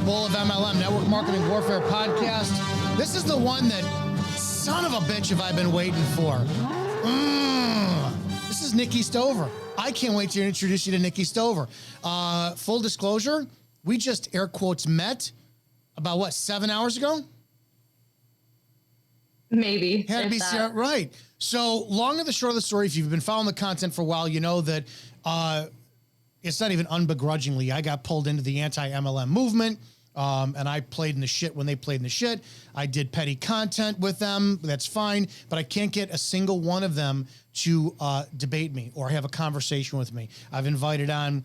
Bull of MLM, Network Marketing Warfare Podcast. This is the one that, son of a bitch, have I been waiting for. This is Nikki Stover. I can't wait to introduce you to Nikki Stover. Full disclosure, we just air quotes met about 7 hours ago? Maybe. Had to be right. So long and the short of the story, if you've been following the content for a while, you know that it's not even unbegrudgingly. I got pulled into the Anti MLM movement, and I played in the shit when they played in the shit. I did petty content with them. That's fine, but I can't get a single one of them to debate me or have a conversation with me. I've invited on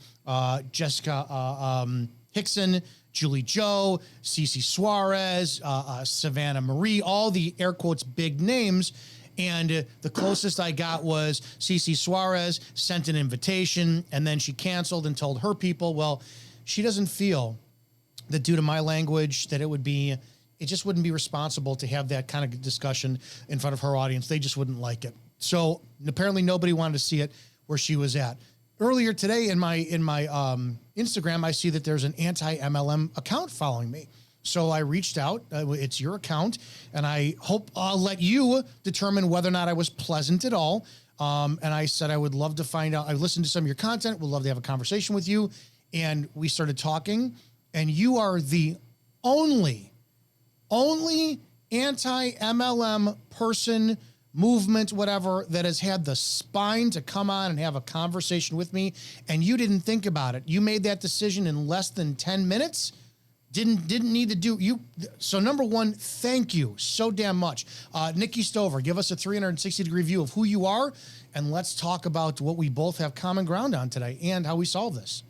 Jessica Hickson, Julie Joe, Cece Suarez, Savannah Marie, all the air quotes big names. And the closest I got was Cece Suarez sent an invitation and then she canceled and told her people, well, she doesn't feel that due to my language that it just wouldn't be responsible to have that kind of discussion in front of her audience. They just wouldn't like it. So apparently nobody wanted to see it where she was at. Earlier today in my Instagram, I see that there's an anti-MLM account following me. So I reached out, it's your account, and I hope I'll let you determine whether or not I was pleasant at all. And I said, I would love to find out. I listened to some of your content, would love to have a conversation with you. And we started talking, and you are the only anti-MLM person, movement, whatever, that has had the spine to come on and have a conversation with me. And you didn't think about it. You made that decision in less than 10 minutes. Didn't need to do you. So number one, thank you so damn much. Nikki Stover, give us a 360-degree view of who you are, and let's talk about what we both have common ground on today and how we solve this.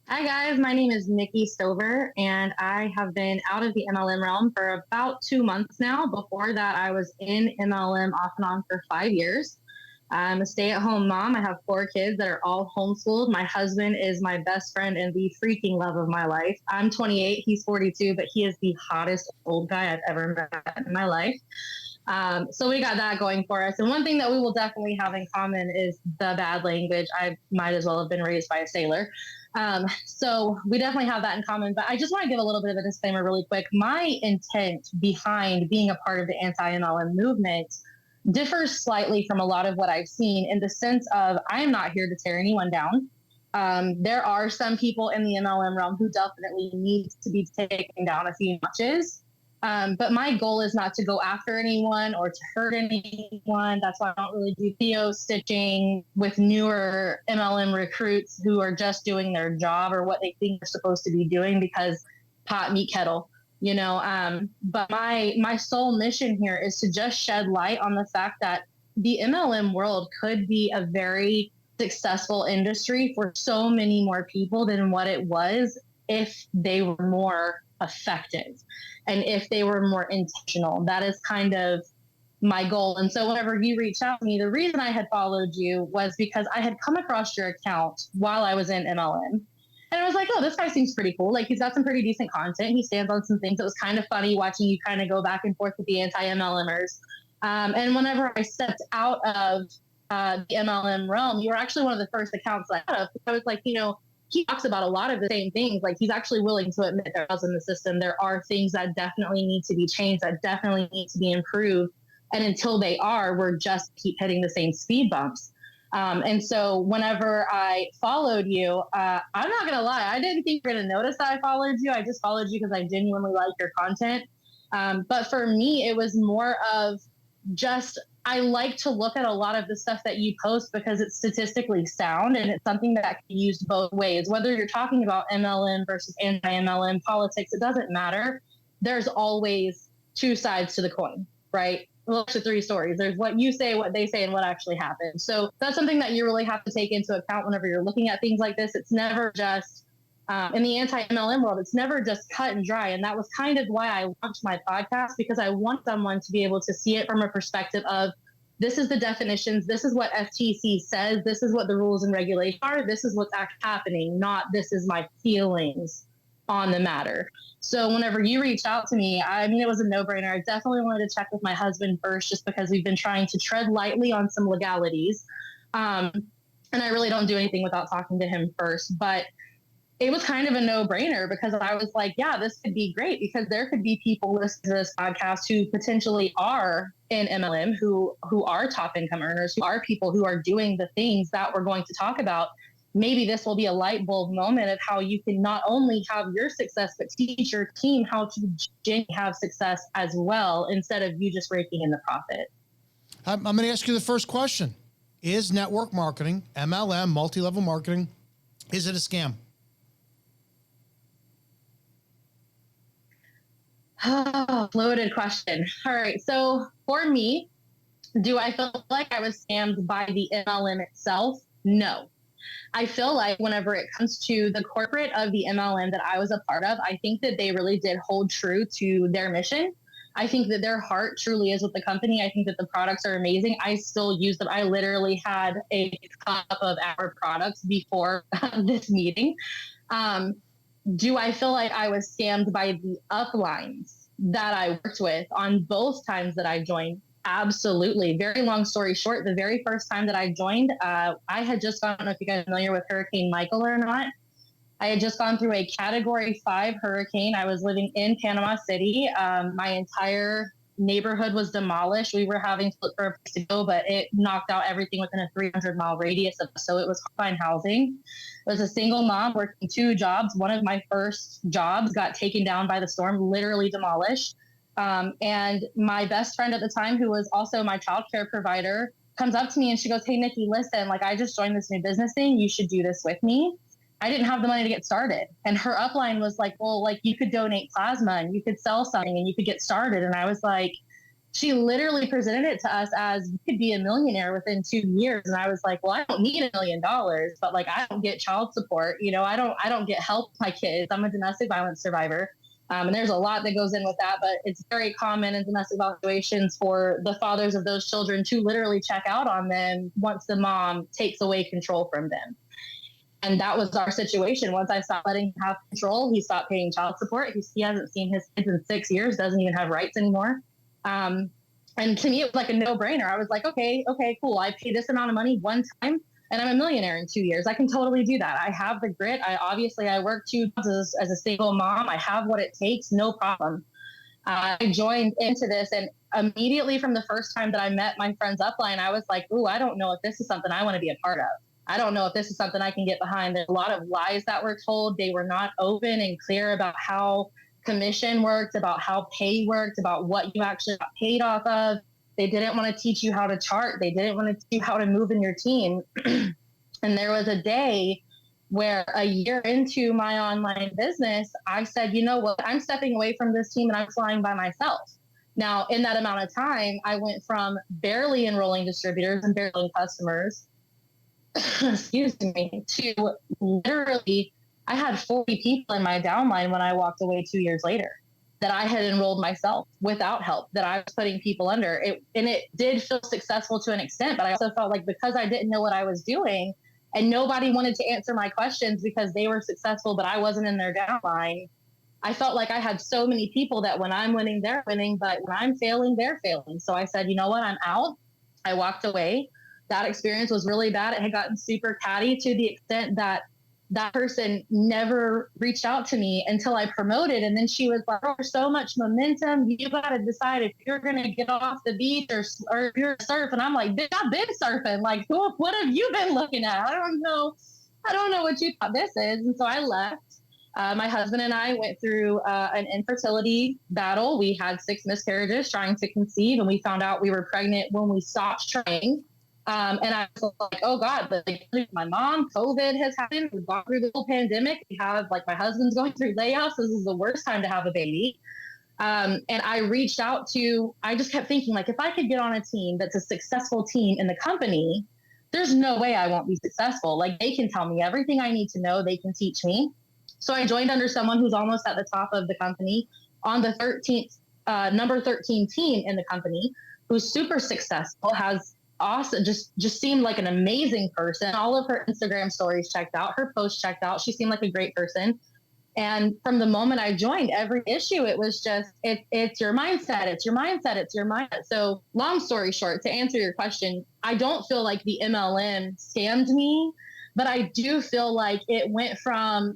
Hi guys, my name is Nikki Stover, and I have been out of the MLM realm for about 2 months now. Before that, I was in MLM off and on for 5 years. I'm a stay-at-home mom. I have 4 kids that are all homeschooled. My husband is my best friend and the freaking love of my life. I'm 28, he's 42, but he is the hottest old guy I've ever met in my life. So we got that going for us. And one thing that we will definitely have in common is the bad language. I might as well have been raised by a sailor. So we definitely have that in common. But I just want to give a little bit of a disclaimer really quick. My intent behind being a part of the anti-MLM movement differs slightly from a lot of what I've seen, in the sense of I am not here to tear anyone down. There are some people in the MLM realm who definitely need to be taken down a few notches. But my goal is not to go after anyone or to hurt anyone. That's why I don't really do video stitching with newer MLM recruits who are just doing their job or what they think they're supposed to be doing, because pot, meet, kettle. But my sole mission here is to just shed light on the fact that the MLM world could be a very successful industry for so many more people than what it was if they were more effective and if they were more intentional. That is kind of my goal. And so whenever you reached out to me, the reason I had followed you was because I had come across your account while I was in MLM. And I was like, oh, this guy seems pretty cool. Like, he's got some pretty decent content. He stands on some things. It was kind of funny watching you kind of go back and forth with the anti-MLMers. And whenever I stepped out of the MLM realm, you were actually one of the first accounts I had. I was like, he talks about a lot of the same things. Like, he's actually willing to admit there was in the system. There are things that definitely need to be changed, that definitely need to be improved. And until they are, we're just keep hitting the same speed bumps. And so whenever I followed you, I'm not going to lie, I didn't think you were going to notice that I followed you. I just followed you because I genuinely like your content. But for me, it was more of just, I like to look at a lot of the stuff that you post because it's statistically sound and it's something that can be used both ways. Whether you're talking about MLM versus anti-MLM politics, it doesn't matter. There's always 2 sides to the coin, right? Well, actually 3 stories. There's what you say, what they say, and what actually happens. So that's something that you really have to take into account whenever you're looking at things like this. It's never just, in the anti-MLM world, it's never just cut and dry. And that was kind of why I launched my podcast, because I want someone to be able to see it from a perspective of, this is the definitions, this is what FTC says, this is what the rules and regulations are, this is what's actually happening, not this is my feelings on the matter. So whenever you reached out to me, I mean, it was a no-brainer. I definitely wanted to check with my husband first, just because we've been trying to tread lightly on some legalities. And I really don't do anything without talking to him first. But it was kind of a no-brainer because I was like, yeah, this could be great because there could be people listening to this podcast who potentially are in MLM, who are top income earners, who are people who are doing the things that we're going to talk about. Maybe this will be a light bulb moment of how you can not only have your success, but teach your team how to have success as well, instead of you just raking in the profit. I'm going to ask you the first question. Is network marketing, MLM, multi-level marketing, is it a scam? Oh, loaded question. All right. So for me, do I feel like I was scammed by the MLM itself? No. I feel like whenever it comes to the corporate of the MLM that I was a part of, I think that they really did hold true to their mission. I think that their heart truly is with the company. I think that the products are amazing. I still use them. I literally had a cup of our products before this meeting. Um, do I feel like I was scammed by the uplines that I worked with on both times that I joined? Absolutely. Very long story short, the very first time that I joined, I had just gone, I don't know if you guys are familiar with Hurricane Michael or not. I had just gone through a Category 5 hurricane. I was living in Panama City. My entire neighborhood was demolished. We were having to look for a place to go, but it knocked out everything within a 300-mile radius of us. So it was hard to find housing. I was a single mom working 2 jobs. One of my first jobs got taken down by the storm, literally demolished. And my best friend at the time, who was also my childcare provider, comes up to me and she goes, "Hey, Nikki, listen, like I just joined this new business thing. You should do this with me." I didn't have the money to get started. And her upline was like, "Well, like you could donate plasma and you could sell something and you could get started." And I was like, she literally presented it to us as you could be a millionaire within 2 years. And I was like, well, I don't need $1 million, but like, I don't get child support. You know, I don't get help with my kids. I'm a domestic violence survivor. And there's a lot that goes in with that, but it's very common in domestic violence situations for the fathers of those children to literally check out on them once the mom takes away control from them. And that was our situation. Once I stopped letting him have control, he stopped paying child support. He hasn't seen his kids in 6 years, doesn't even have rights anymore. And to me, it was like a no-brainer. I was like, okay, cool. I pay this amount of money one time and I'm a millionaire in 2 years. I can totally do that. I have the grit. I work 2 jobs as a single mom. I have what it takes, no problem. I joined into this, and immediately from the first time that I met my friend's upline, I was like, ooh, I don't know if this is something I want to be a part of. I don't know if this is something I can get behind. There's a lot of lies that were told. They were not open and clear about how commission worked, about how pay worked, about what you actually got paid off of. They didn't want to teach you how to chart. They didn't want to teach you how to move in your team. And there was a day where a year into my online business, I said, you know what, I'm stepping away from this team and I'm flying by myself. Now, in that amount of time, I went from barely enrolling distributors and barely customers, excuse me, to literally, I had 40 people in my downline when I walked away 2 years later that I had enrolled myself without help, that I was putting people under it. And it did feel successful to an extent, but I also felt like because I didn't know what I was doing and nobody wanted to answer my questions because they were successful, but I wasn't in their downline, I felt like I had so many people that when I'm winning, they're winning, but when I'm failing, they're failing. So I said, you know what, I'm out. I walked away. That experience was really bad. It had gotten super catty to the extent that that person never reached out to me until I promoted. And then she was like, oh, there's so much momentum. You got to decide if you're going to get off the beach or if you're surfing. And I'm like, bitch, I've been surfing. Like, what have you been looking at? I don't know what you thought this is. And so I left. My husband and I went through an infertility battle. We had 6 miscarriages trying to conceive, and we found out we were pregnant when we stopped trying. And I was like, oh God, like my mom, COVID has happened. We've gone through the whole pandemic. We have like my husband's going through layoffs. This is the worst time to have a baby. And I reached out I just kept thinking like, if I could get on a team that's a successful team in the company, there's no way I won't be successful. Like they can tell me everything I need to know. They can teach me. So I joined under someone who's almost at the top of the company on the 13th, number 13 team in the company, who's super successful, has awesome, just seemed like an amazing person. All of her Instagram stories checked out, her posts checked out. She seemed like a great person. And from the moment I joined, every issue, it was just, it's your mindset, it's your mindset, it's your mindset. So long story short, to answer your question, I don't feel like the MLM scammed me, But I do feel like it went from,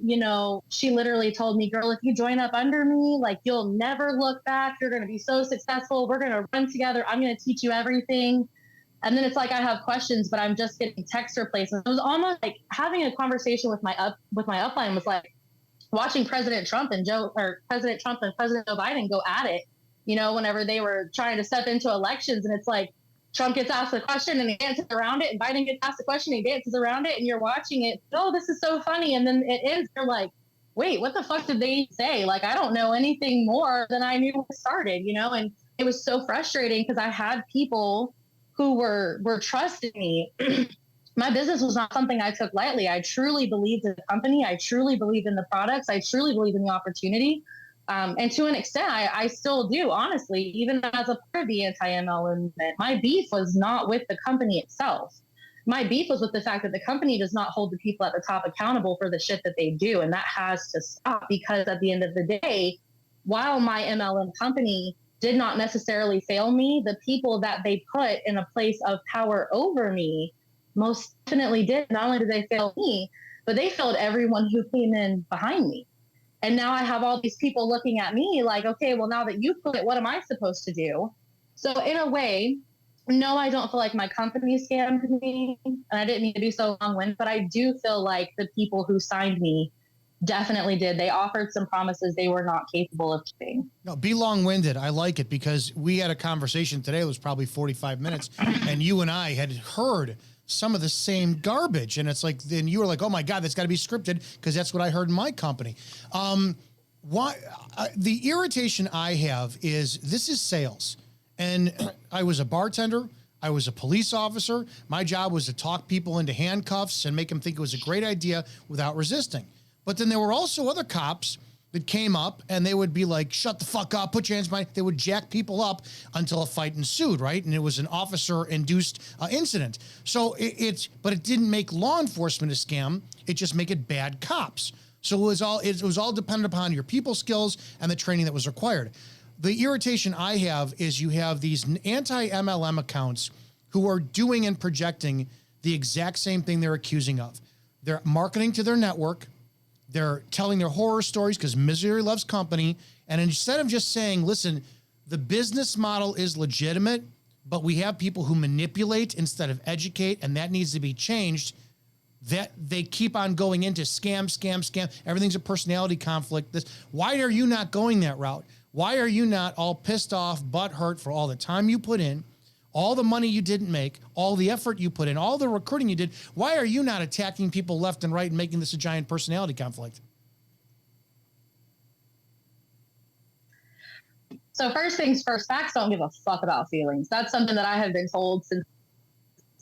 she literally told me, girl, if you join up under me, like you'll never look back. You're going to be so successful. We're going to run together. I'm going to teach you everything. And then it's like, I have questions, but I'm just getting text replacements. It was almost like having a conversation with my upline was like watching President Trump and President Joe Biden go at it, whenever they were trying to step into elections. And it's like, Trump gets asked a question and he dances around it, and Biden gets asked a question and he dances around it, and you're watching it. Oh, this is so funny. And then it ends. You're like, wait, what the fuck did they say? Like, I don't know anything more than I knew when it started, and it was so frustrating because I had people who were trusting me. My business was not something I took lightly. I truly believed in the company. I truly believed in the products. I truly believed in the opportunity. And to an extent, I still do, honestly, even as a part of the Anti MLM movement. My beef was not with the company itself. My beef was with the fact that the company does not hold the people at the top accountable for the shit that they do. And that has to stop, because at the end of the day, while my MLM company did not necessarily fail me, the people that they put in a place of power over me most definitely did. Not only did they fail me, but they failed everyone who came in behind me. And now I have all these people looking at me like, okay, well, now that you quit, what am I supposed to do? So in a way, no, I don't feel like my company scammed me, and I didn't need to be so long-winded, but I do feel like the people who signed me definitely did. They offered some promises they were not capable of keeping. No, be long-winded. I like it, because we had a conversation today. It was probably 45 minutes, and you and I had heard some of the same garbage. And it's like, then you were like, oh my God, that's got to be scripted, because that's what I heard in my company. The irritation I have is, this is sales. And I was a bartender. I was a police officer. My job was to talk people into handcuffs and make them think it was a great idea without resisting. But then there were also other cops that came up, and they would be like, shut the fuck up, put your hands behind. They would jack people up until a fight ensued, right? And it was an officer-induced incident. So but it didn't make law enforcement a scam. It just made it bad cops. So it was all dependent upon your people skills and the training that was required. The irritation I have is you have these anti-MLM accounts who are doing and projecting the exact same thing they're accusing of. They're marketing to their network. They're telling their horror stories because misery loves company. And instead of just saying, listen, the business model is legitimate, but we have people who manipulate instead of educate, and that needs to be changed, that they keep on going into scam. Everything's a personality conflict. Why are you not going that route? Why are you not all pissed off, butthurt for all the time you put in, all the money you didn't make, all the effort you put in, all the recruiting you did? Why are you not attacking people left and right and making this a giant personality conflict? So first things first, facts don't give a fuck about feelings. That's something that I have been told since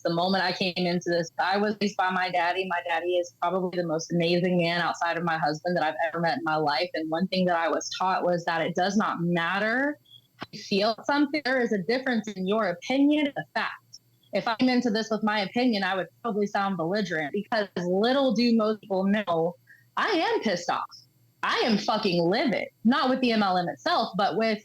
the moment I came into this. I was raised by my daddy. My daddy is probably the most amazing man outside of my husband that I've ever met in my life. And one thing that I was taught was that it does not matter how you feel something. There is a difference in your opinion and the fact. If I came into this with my opinion, I would probably sound belligerent, because little do most people know, I am pissed off. I am fucking livid, not with the MLM itself, but with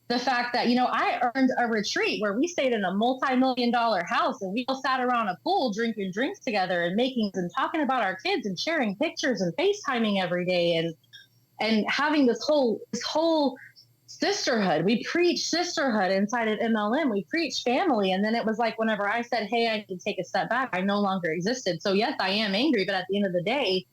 the fact that, I earned a retreat where we stayed in a multi-million-dollar house, and we all sat around a pool drinking drinks together and talking about our kids and sharing pictures and FaceTiming every day, and having this whole sisterhood. We preach sisterhood inside of MLM. We preach family. And then it was like, whenever I said, hey, I need to take a step back, I no longer existed. So yes, I am angry, but at the end of the day,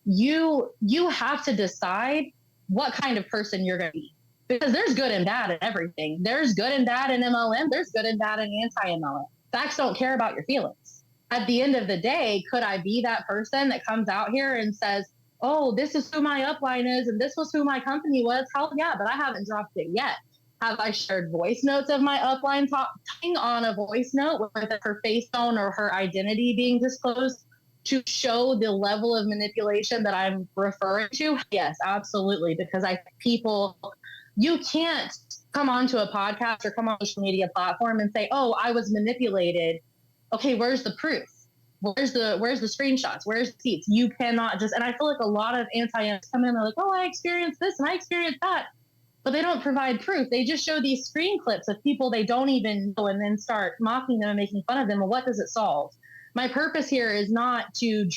you have to decide what kind of person you're going to be. Because there's good and bad in everything. There's good and bad in MLM. There's good and bad in anti-MLM. Facts don't care about your feelings. At the end of the day, could I be that person that comes out here and says, oh, this is who my upline is, and this was who my company was? Hell yeah, but I haven't dropped it yet. Have I shared voice notes of my upline talking on a voice note with her face tone or her identity being disclosed to show the level of manipulation that I'm referring to? Yes, absolutely. Because you can't come onto a podcast or come on a social media platform and say, oh, I was manipulated. Okay, where's the proof? Where's the screenshots? Where's the seats? You cannot and I feel like a lot of anti-MLMs come in and they're like, oh, I experienced this and I experienced that. But they don't provide proof. They just show these screen clips of people they don't even know and then start mocking them and making fun of them. Well, what does it solve? My purpose here is not to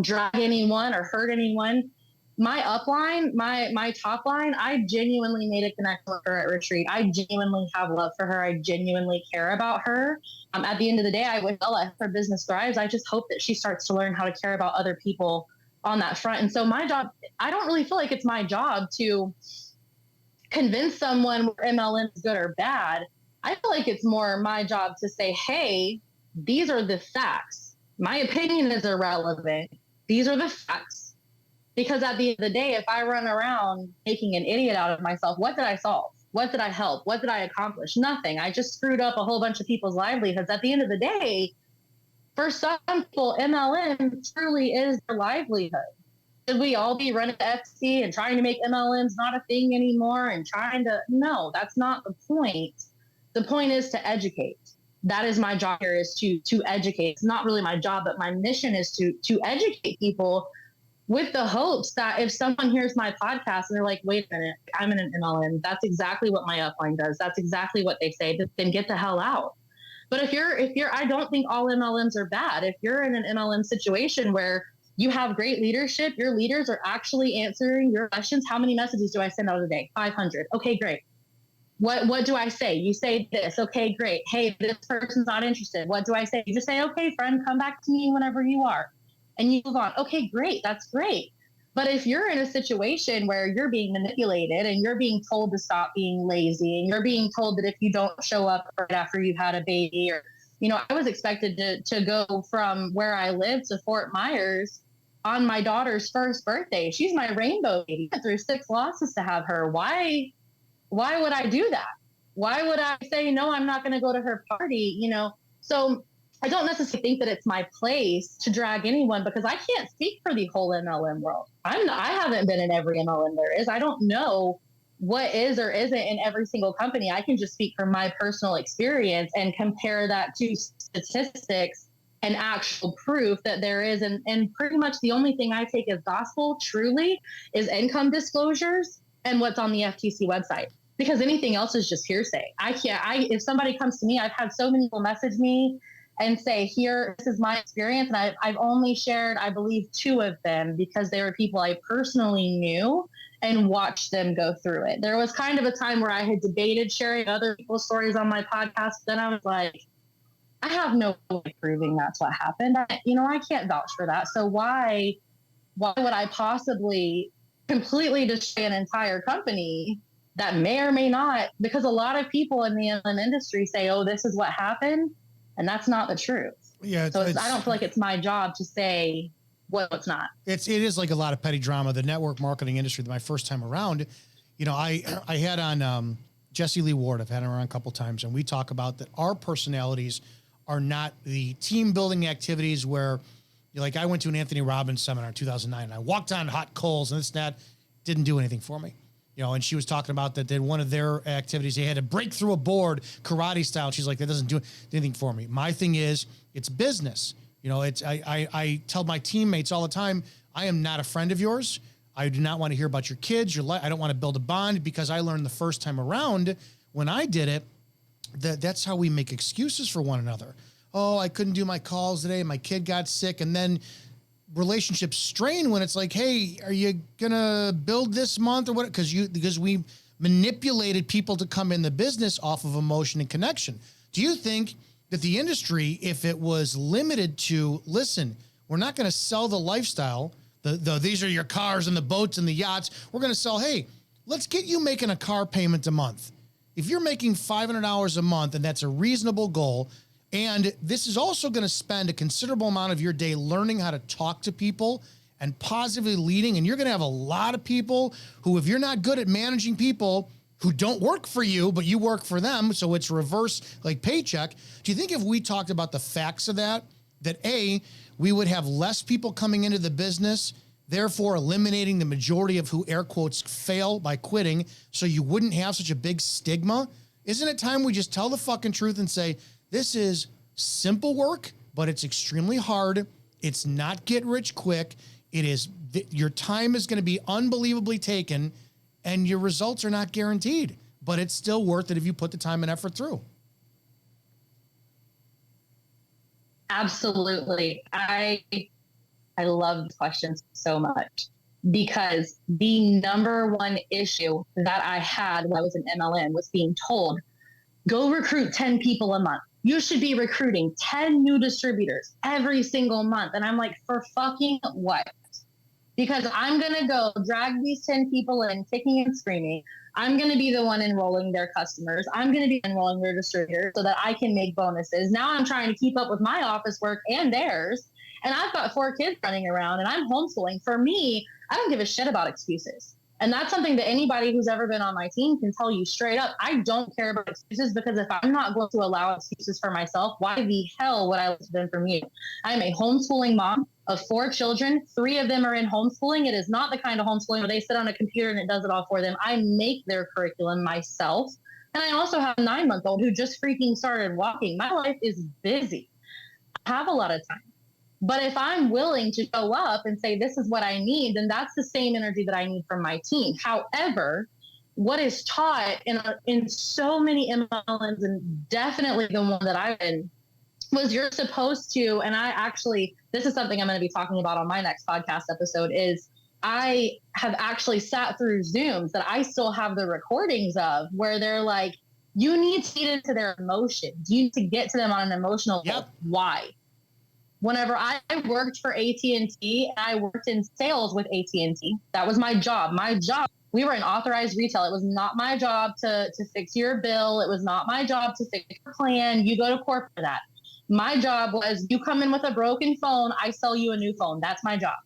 drag anyone or hurt anyone. My upline, my top line, I genuinely made a connection with her at retreat. I genuinely have love for her. I genuinely care about her. At the end of the day, I wish her business thrives. I just hope that she starts to learn how to care about other people on that front. And so my job, I don't really feel like it's my job to convince someone where MLM is good or bad. I feel like it's more my job to say, hey, these are the facts. My opinion is irrelevant. These are the facts. Because at the end of the day, if I run around making an idiot out of myself, what did I solve? What did I help? What did I accomplish? Nothing. I just screwed up a whole bunch of people's livelihoods. At the end of the day, for some people, MLM truly is their livelihood. Should we all be running the FC and trying to make MLMs not a thing anymore and trying to? No, that's not the point. The point is to educate. That is my job here, is to educate. It's not really my job, but my mission is to educate people, with the hopes that if someone hears my podcast and they're like, wait a minute, I'm in an MLM, that's exactly what my upline does. That's exactly what they say. Then get the hell out. But if you're, I don't think all MLMs are bad. If you're in an MLM situation where you have great leadership, your leaders are actually answering your questions. How many messages do I send out a day? 500. Okay, great. What do I say? You say this. Okay, great. Hey, this person's not interested. What do I say? You just say, okay, friend, come back to me whenever you are. And you move on. Okay, great. That's great. But if you're in a situation where you're being manipulated and you're being told to stop being lazy and you're being told that if you don't show up right after you've had a baby, or, I was expected to go from where I live to Fort Myers on my daughter's first birthday. She's my rainbow baby. I went through 6 losses to have her. Why would I do that? Why would I say, no, I'm not going to go to her party? So I don't necessarily think that it's my place to drag anyone, because I can't speak for the whole MLM world. I haven't been in every MLM there is. I don't know what is or isn't in every single company. I can just speak from my personal experience and compare that to statistics and actual proof that there is. And pretty much the only thing I take as gospel truly is income disclosures and what's on the FTC website, because anything else is just hearsay. If somebody comes to me, I've had so many people message me and say, here, this is my experience. And I've only shared, I believe, 2 of them because they were people I personally knew and watched them go through it. There was kind of a time where I had debated sharing other people's stories on my podcast. Then I was like, I have no way of proving that's what happened. I can't vouch for that. So why would I possibly completely destroy an entire company that may or may not? Because a lot of people in the MLM industry say, oh, this is what happened. And that's not the truth. Yeah. So I don't feel like it's my job to say what's not. It is like a lot of petty drama. The network marketing industry, my first time around, I had on Jesse Lee Ward. I've had him around a couple of times, and we talk about that our personalities are not the team building activities where, like, I went to an Anthony Robbins seminar in 2009, and I walked on hot coals, and this and that didn't do anything for me. And she was talking about that one of their activities, they had to break through a board karate style. She's like, that doesn't do anything for me. My thing is, it's business. I tell my teammates all the time, I am not a friend of yours. I do not want to hear about your kids, your life. I don't want to build a bond, because I learned the first time around when I did it, that's how we make excuses for one another. Oh, I couldn't do my calls today. My kid got sick. And then relationships strain when it's like, hey, are you gonna build this month or what? Because we manipulated people to come in the business off of emotion and connection. Do you think that the industry, if it was limited to, listen, we're not going to sell the lifestyle, these are your cars and the boats and the yachts, we're going to sell, hey, let's get you making a car payment a month. If you're making $500 a month and that's a reasonable goal, and this is also going to spend a considerable amount of your day learning how to talk to people and positively leading. And you're going to have a lot of people who, if you're not good at managing people who don't work for you, but you work for them, so it's reverse like paycheck. Do you think if we talked about the facts of that A, we would have less people coming into the business, therefore eliminating the majority of who, air quotes, fail by quitting, so you wouldn't have such a big stigma? Isn't it time we just tell the fucking truth and say, this is simple work, but it's extremely hard. It's not get rich quick. It is, your time is going to be unbelievably taken, and your results are not guaranteed, but it's still worth it if you put the time and effort through. Absolutely. I love this question so much because the number one issue that I had when I was in MLM was being told, go recruit 10 people a month. You should be recruiting 10 new distributors every single month. And I'm like, for fucking what? Because I'm going to go drag these 10 people in, kicking and screaming. I'm going to be the one enrolling their customers. I'm going to be enrolling their distributors so that I can make bonuses. Now I'm trying to keep up with my office work and theirs. And I've got 4 kids running around and I'm homeschooling. For me, I don't give a shit about excuses. And that's something that anybody who's ever been on my team can tell you straight up. I don't care about excuses because if I'm not going to allow excuses for myself, why the hell would I listen to them from you? I'm a homeschooling mom of 4 children. 3 of them are in homeschooling. It is not the kind of homeschooling where they sit on a computer and it does it all for them. I make their curriculum myself. And I also have a 9-month-old who just freaking started walking. My life is busy. I have a lot of time. But if I'm willing to show up and say, this is what I need, then that's the same energy that I need from my team. However, what is taught in so many MLMs, and definitely the one that I'm in, was you're supposed to, and this is something I'm going to be talking about on my next podcast episode, is I have actually sat through Zooms that I still have the recordings of where they're like, you need to get into their emotions. You need to get to them on an emotional level. Why? Whenever I worked for AT&T, I worked in sales with AT&T. That was my job. We were an authorized retail. It was not my job to fix your bill. It was not my job to fix your plan. You go to corporate for that. My job was you come in with a broken phone, I sell you a new phone. That's my job.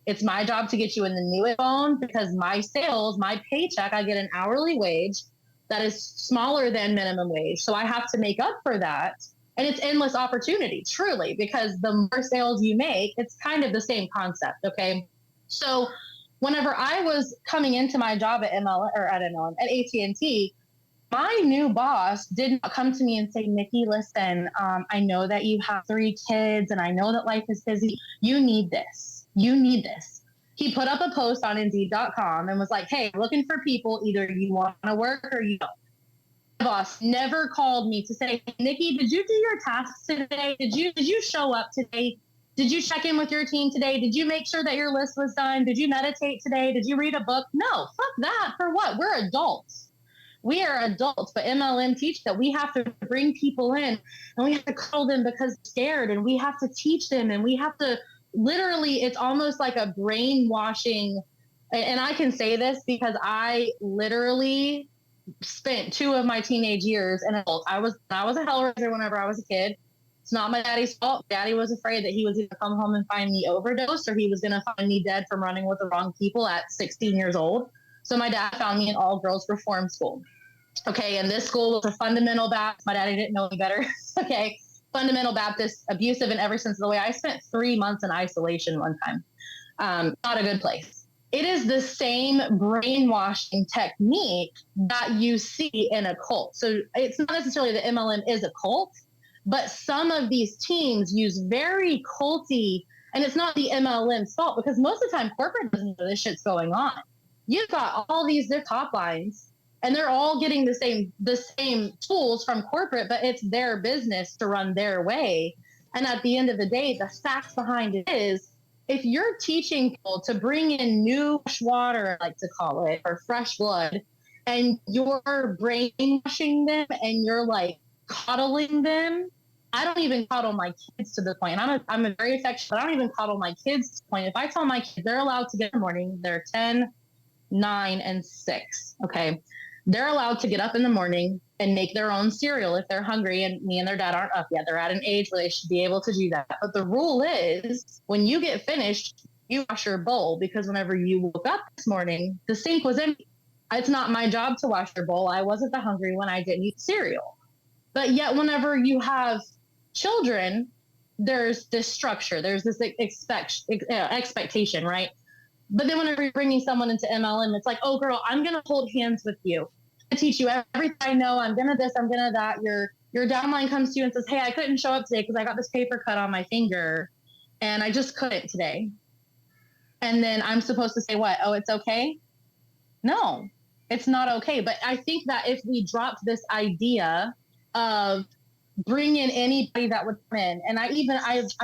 It's my job to get you in the newest phone because my sales, my paycheck, I get an hourly wage that is smaller than minimum wage. So I have to make up for that. And it's endless opportunity, truly, because the more sales you make, it's kind of the same concept. Okay. So whenever I was coming into my job at at AT&T, my new boss did not come to me and say, Nikki, listen, I know that you have 3 kids and I know that life is busy. You need this. You need this. He put up a post on Indeed.com and was like, hey, looking for people. Either you want to work or you don't. My boss never called me to say, Nikki, did you do your tasks today? Did you show up today? Did you check in with your team today? Did you make sure that your list was done? Did you meditate today? Did you read a book? No, fuck that. For what? We're adults. We are adults, but MLM teach that we have to bring people in and we have to cuddle them because they're scared, and we have to teach them, and we have to literally, it's almost like a brainwashing. And I can say this because I literally spent 2 of my teenage years in adult. I was a hellraiser whenever I was a kid. It's not my daddy's fault. Daddy was afraid that he was going to come home and find me overdosed, or he was going to find me dead from running with the wrong people at 16 years old. So my dad found me in all-girls reform school. Okay, and this school was a fundamental Baptist. My daddy didn't know any better. Okay, fundamental Baptist, abusive in every sense of the way. I spent 3 months in isolation one time. Not a good place. It is the same brainwashing technique that you see in a cult. So it's not necessarily that MLM is a cult, but some of these teams use very culty, and it's not the MLM's fault because most of the time corporate doesn't know this shit's going on. You've got all their top lines, and they're all getting the same tools from corporate, but it's their business to run their way. And at the end of the day, the facts behind it is, if you're teaching people to bring in new fresh water, I like to call it, or fresh blood, and you're brainwashing them and you're like coddling them. I don't even coddle my kids to the point. I'm a very affectionate, but I don't even coddle my kids to the point. If I tell my kids they're allowed to get in the morning, they're 10, 9, and 6. Okay. They're allowed to get up in the morning and make their own cereal if they're hungry, and me and their dad aren't up yet. They're at an age where they should be able to do that. But the rule is, when you get finished, you wash your bowl, because whenever you woke up this morning, the sink was empty. It's not my job to wash your bowl. I wasn't that hungry when I didn't eat cereal. But yet whenever you have children, there's this structure, there's this expectation, right? But then whenever you're bringing someone into MLM, it's like, oh, girl, I'm going to hold hands with you. I teach you everything I know. I'm going to this, I'm going to that. Your downline comes to you and says, hey, I couldn't show up today because I got this paper cut on my finger and I just couldn't today. And then I'm supposed to say what? Oh, it's okay? No, it's not okay. But I think that if we dropped this idea of bring in anybody that would come in. And I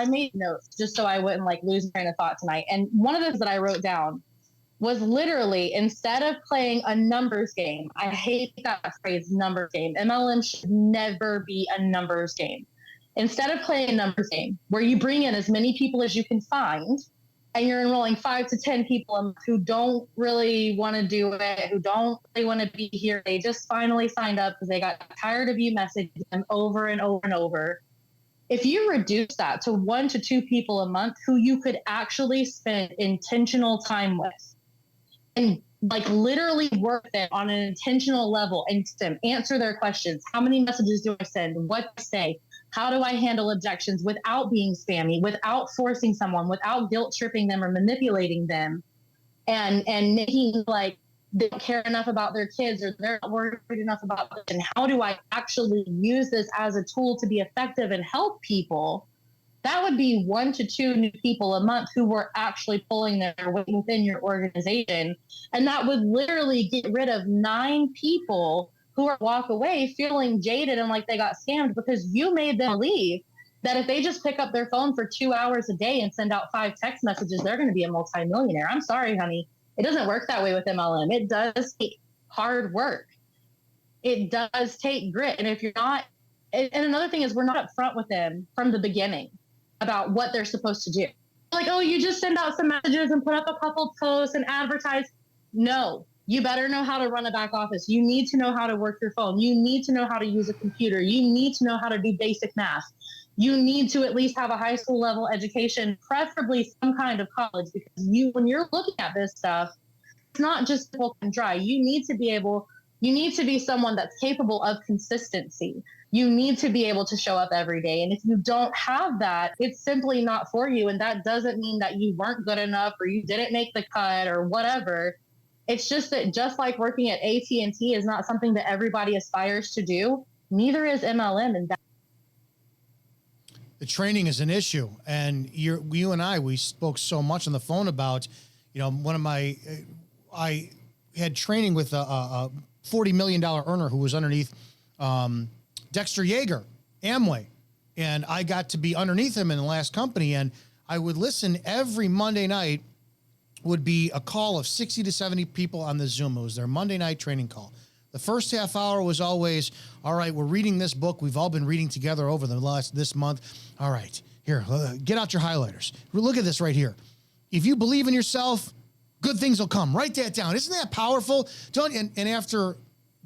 made notes just so I wouldn't like lose my train of thought tonight. And one of those that I wrote down was literally, instead of playing a numbers game, I hate that phrase, numbers game. MLM should never be a numbers game. Instead of playing a numbers game where you bring in as many people as you can find, and you're enrolling 5 to 10 people who don't really want to do it, who don't really want to be here. They just finally signed up because they got tired of you messaging them over and over and over. If you reduce that to 1 to 2 people a month who you could actually spend intentional time with, and like literally work with them on an intentional level and answer their questions. How many messages do I send? What do I say? How do I handle objections without being spammy, without forcing someone, without guilt tripping them or manipulating them, and making like they don't care enough about their kids or they're not worried enough about this? And how do I actually use this as a tool to be effective and help people? That would be 1 to 2 new people a month who were actually pulling their weight within your organization. And that would literally get rid of 9 people who walk away feeling jaded and like they got scammed because you made them believe that if they just pick up their phone for 2 hours a day and send out 5 text messages, they're going to be a multimillionaire. I'm sorry, honey. It doesn't work that way with MLM. It does take hard work. It does take grit. And if you're not, and another thing is we're not upfront with them from the beginning about what they're supposed to do. Like, oh, you just send out some messages and put up a couple posts and advertise. No, you better know how to run a back office. You need to know how to work your phone. You need to know how to use a computer. You need to know how to do basic math. You need to at least have a high school level education, preferably some kind of college, because when you're looking at this stuff, it's not just simple and dry. You need to be someone that's capable of consistency. You need to be able to show up every day. And if you don't have that, it's simply not for you. And that doesn't mean that you weren't good enough or you didn't make the cut or whatever. It's just that just like working at AT&T is not something that everybody aspires to do, neither is MLM. And the training is an issue. And you and I, we spoke so much on the phone about, I had training with a $40 million earner who was underneath Dexter Yeager, Amway. And I got to be underneath him in the last company. And I would listen every Monday night, would be a call of 60 to 70 people on the Zoom. It was their Monday night training call. The first half hour was always, all right, we're reading this book. We've all been reading together over this month. All right, here, get out your highlighters. Look at this right here. If you believe in yourself, good things will come. Write that down. Isn't that powerful? And after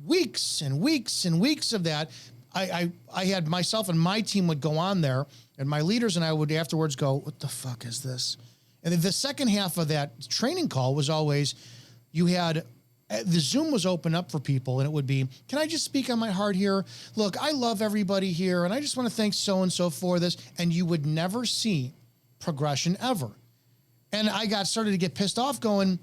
weeks and weeks and weeks of that, I had myself and my team would go on there, and my leaders and I would afterwards go, what the fuck is this? And then the second half of that training call was always, the Zoom was open up for people, and it would be, can I just speak on my heart here? Look, I love everybody here, and I just want to thank so-and-so for this. And you would never see progression ever. And I started to get pissed off going,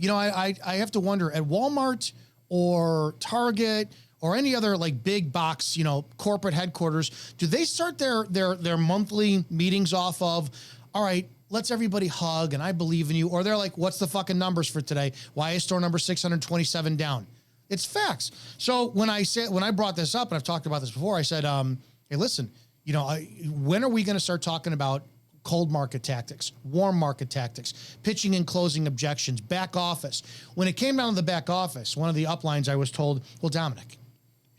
I have to wonder, at Walmart or Target or any other like big box, corporate headquarters, do they start their monthly meetings off of, all right, let's everybody hug and I believe in you? Or they're like, what's the fucking numbers for today? Why is store number 627 down? It's facts. So when I brought this up, and I've talked about this before, I said, hey, listen, when are we going to start talking about cold market tactics, warm market tactics, pitching and closing objections, back office? When it came down to the back office, one of the uplines I was told, well, Dominick,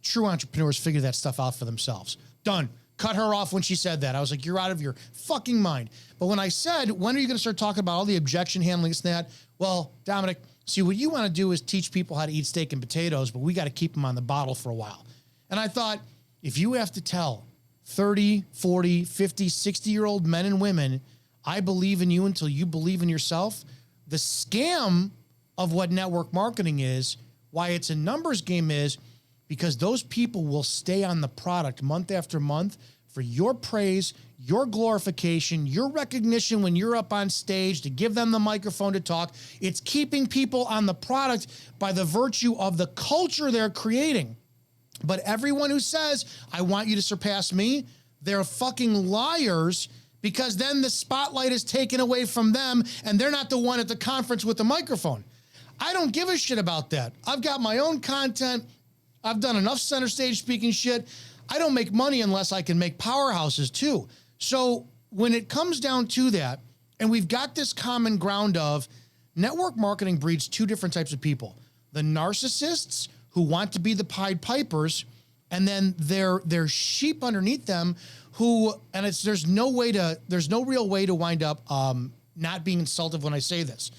true entrepreneurs figure that stuff out for themselves. Done. Cut her off when she said that. I was like, you're out of your fucking mind. But when I said, when are you going to start talking about all the objection handling and that? Well, Dominick, see, what you want to do is teach people how to eat steak and potatoes, but we got to keep them on the bottle for a while. And I thought, if you have to tell 30, 40, 50, 60-year-old men and women, I believe in you until you believe in yourself, the scam of what network marketing is, why it's a numbers game is, because those people will stay on the product month after month for your praise, your glorification, your recognition when you're up on stage to give them the microphone to talk. It's keeping people on the product by the virtue of the culture they're creating. But everyone who says, I want you to surpass me, they're fucking liars, because then the spotlight is taken away from them and they're not the one at the conference with the microphone. I don't give a shit about that. I've got my own content. I've done enough center stage speaking shit. I don't make money unless I can make powerhouses too. So when it comes down to that, and we've got this common ground of network marketing breeds two different types of people: the narcissists who want to be the Pied Pipers, and then their sheep underneath them who, and there's no real way to wind up not being insulted when I say this,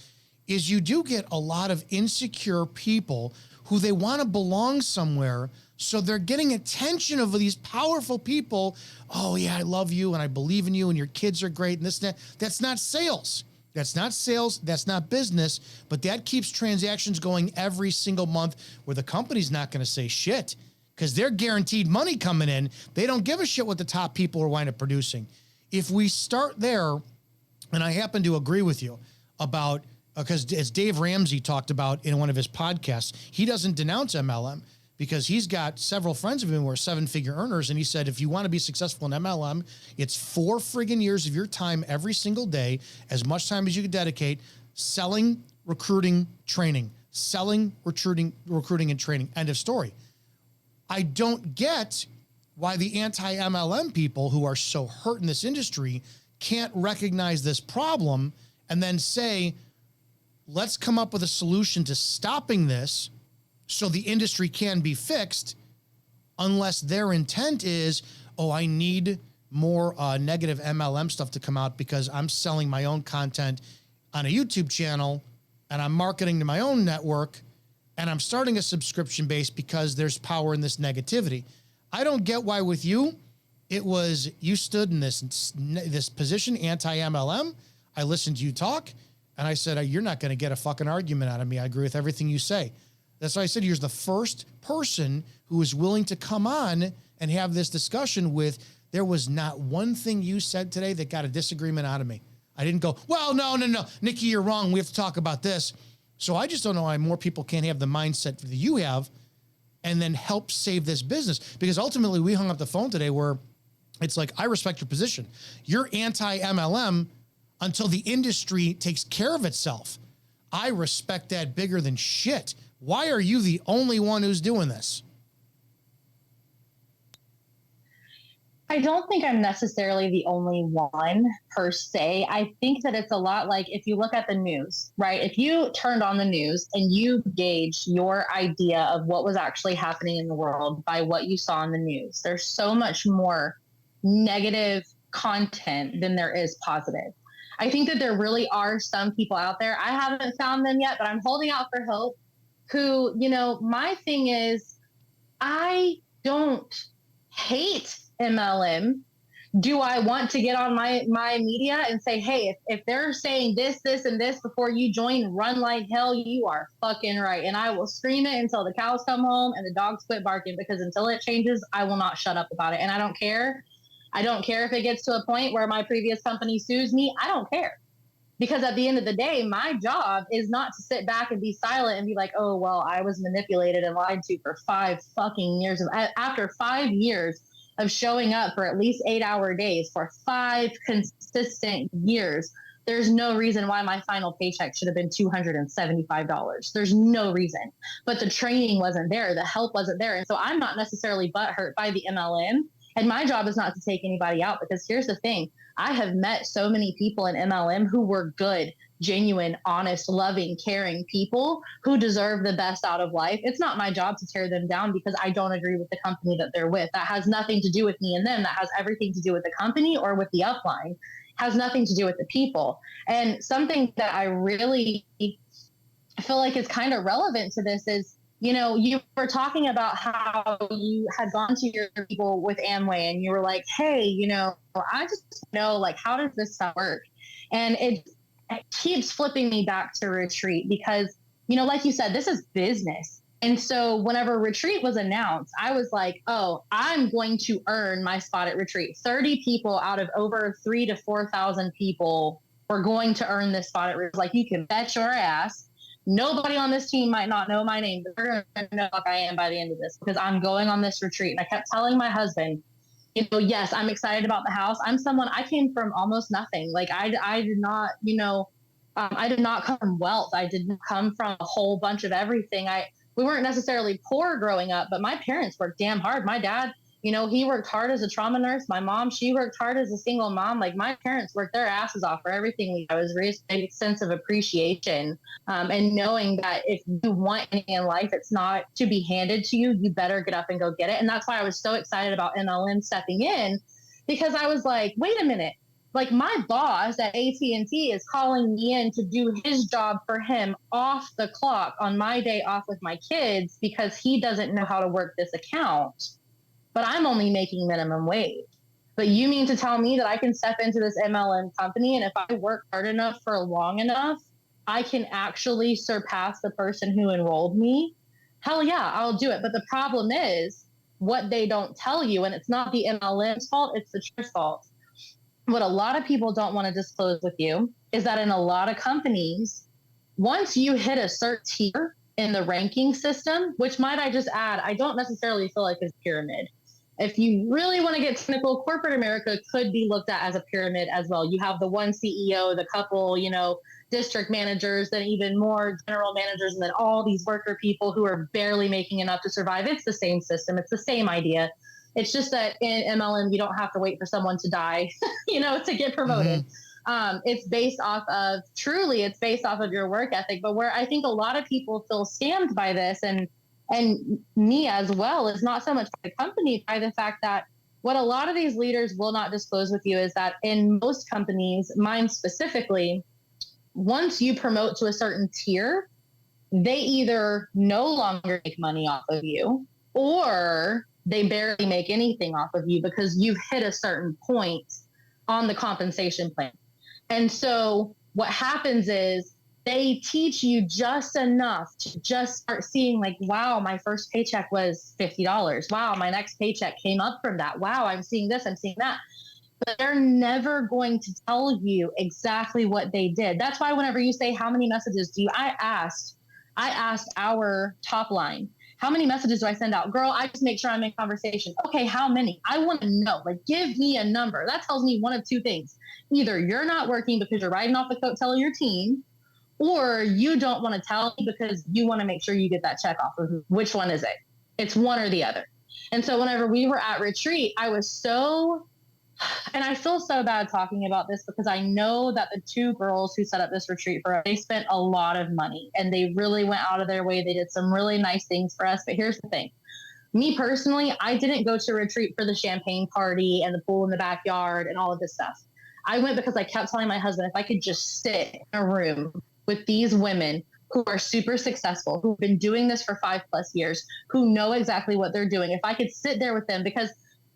is you do get a lot of insecure people who they want to belong somewhere. So they're getting attention of these powerful people. Oh yeah, I love you and I believe in you and your kids are great and this and that. That's not sales. That's not sales. That's not business. But that keeps transactions going every single month, where the company's not going to say shit because they're guaranteed money coming in. They don't give a shit what the top people are winding up producing. If we start there, and I happen to agree with you about, because as Dave Ramsey talked about in one of his podcasts, he doesn't denounce MLM because he's got several friends of him who are 7-figure earners. And he said, if you want to be successful in MLM, it's 4 friggin' years of your time every single day, as much time as you can dedicate, selling, recruiting, training, selling, recruiting, and training. End of story. I don't get why the anti-MLM people who are so hurt in this industry can't recognize this problem and then say, let's come up with a solution to stopping this so the industry can be fixed, unless their intent is, oh, I need more negative MLM stuff to come out because I'm selling my own content on a YouTube channel and I'm marketing to my own network and I'm starting a subscription base because there's power in this negativity. I don't get why with you, it was, you stood in this position, anti-MLM. I listened to you talk and I said, you're not going to get a fucking argument out of me. I agree with everything you say. That's why I said you're the first person who is willing to come on and have this discussion with, there was not one thing you said today that got a disagreement out of me. I didn't go, well, no, Nikki, you're wrong. We have to talk about this. So I just don't know why more people can't have the mindset that you have and then help save this business. Because ultimately we hung up the phone today where it's like, I respect your position. You're anti-MLM until the industry takes care of itself. I respect that bigger than shit. Why are you the only one who's doing this? I don't think I'm necessarily the only one per se. I think that it's a lot like if you look at the news, right? If you turned on the news and you gauged your idea of what was actually happening in the world by what you saw in the news, there's so much more negative content than there is positive. I think that there really are some people out there. I haven't found them yet, but I'm holding out for hope. Who, my thing is, I don't hate MLM. Do I want to get on my media and say, hey, if they're saying this, and this before you join, run like hell, you are fucking right. And I will scream it until the cows come home and the dogs quit barking, because until it changes, I will not shut up about it. And I don't care. I don't care if it gets to a point where my previous company sues me. I don't care. Because at the end of the day, my job is not to sit back and be silent and be like, oh, well, I was manipulated and lied to for 5 fucking years. After 5 years of showing up for at least 8-hour days for 5 consistent years, there's no reason why my final paycheck should have been $275. There's no reason. But the training wasn't there. The help wasn't there. And so I'm not necessarily butthurt by the MLM. And my job is not to take anybody out, because here's the thing. I have met so many people in MLM who were good, genuine, honest, loving, caring people who deserve the best out of life. It's not my job to tear them down because I don't agree with the company that they're with. That has nothing to do with me and them. That has everything to do with the company or with the upline. It has nothing to do with the people. And something that I really feel like is kind of relevant to this is, you were talking about how you had gone to your people with Amway and you were like, hey, I just know, like, how does this stuff work? And it keeps flipping me back to retreat because, like you said, this is business. And so whenever retreat was announced, I was like, oh, I'm going to earn my spot at retreat. 30 people out of over 3,000 to 4,000 people were going to earn this spot at retreat. Like, you can bet your ass. Nobody on this team might not know my name, but they're going to know who I am by the end of this, because I'm going on this retreat. And I kept telling my husband, yes, I'm excited about the house. I came from almost nothing. Like I did not, I did not come from wealth. I didn't come from a whole bunch of everything. We weren't necessarily poor growing up, but my parents worked damn hard. My dad, You know, he worked hard as a trauma nurse. My mom, she worked hard as a single mom. Like my parents worked their asses off for everything. I was raised with a sense of appreciation and knowing that if you want anything in life, it's not to be handed to you. You better get up and go get it. And that's why I was so excited about MLM stepping in, because I was like, wait a minute. Like my boss at AT&T is calling me in to do his job for him off the clock on my day off with my kids because he doesn't know how to work this account. But I'm only making minimum wage. But you mean to tell me that I can step into this MLM company and if I work hard enough for long enough, I can actually surpass the person who enrolled me? Hell yeah, I'll do it. But the problem is what they don't tell you, and it's not the MLM's fault, it's the church's fault. What a lot of people don't want to disclose with you is that in a lot of companies, once you hit a certain tier in the ranking system, which might I just add, I don't necessarily feel like is pyramid. If you really want to get technical, corporate America could be looked at as a pyramid as well. You have the one CEO, the couple, you know, district managers, then even more general managers, and then all these worker people who are barely making enough to survive. It's the same system. It's the same idea. It's just that in MLM, you don't have to wait for someone to die, you know, to get promoted. It's based off of, truly, it's based off of your work ethic. But where I think a lot of people feel scammed by this, and me as well, is not so much by the company, by the fact that what a lot of these leaders will not disclose with you is that in most companies, mine specifically, once you promote to a certain tier, they either no longer make money off of you or they barely make anything off of you because you've hit a certain point on the compensation plan. And so what happens is they teach you just enough to just start seeing like, wow, my first paycheck was $50. Wow, my next paycheck came up from that. Wow, I'm seeing this, I'm seeing that. But they're never going to tell you exactly what they did. That's why whenever you say, how many messages do you, I asked our top line, how many messages do I send out? Girl, I just make sure I'm in conversation. Okay, how many? I want to know. Like, give me a number. That tells me one of two things. Either you're not working because you're riding off the coattail of your team, or you don't want to tell me because you want to make sure you get that check off of me. Which one is it? It's one or the other. And so whenever we were at retreat, I was so, and I feel so bad talking about this because I know that the two girls who set up this retreat for us, they spent a lot of money and they really went out of their way. They did some really nice things for us. But here's the thing. Me personally, I didn't go to retreat for the champagne party and the pool in the backyard and all of this stuff. I went because I kept telling my husband, if I could just sit in a room with these women who are super successful, who've been doing this for 5+ years, who know exactly what they're doing. If I could sit there with them, because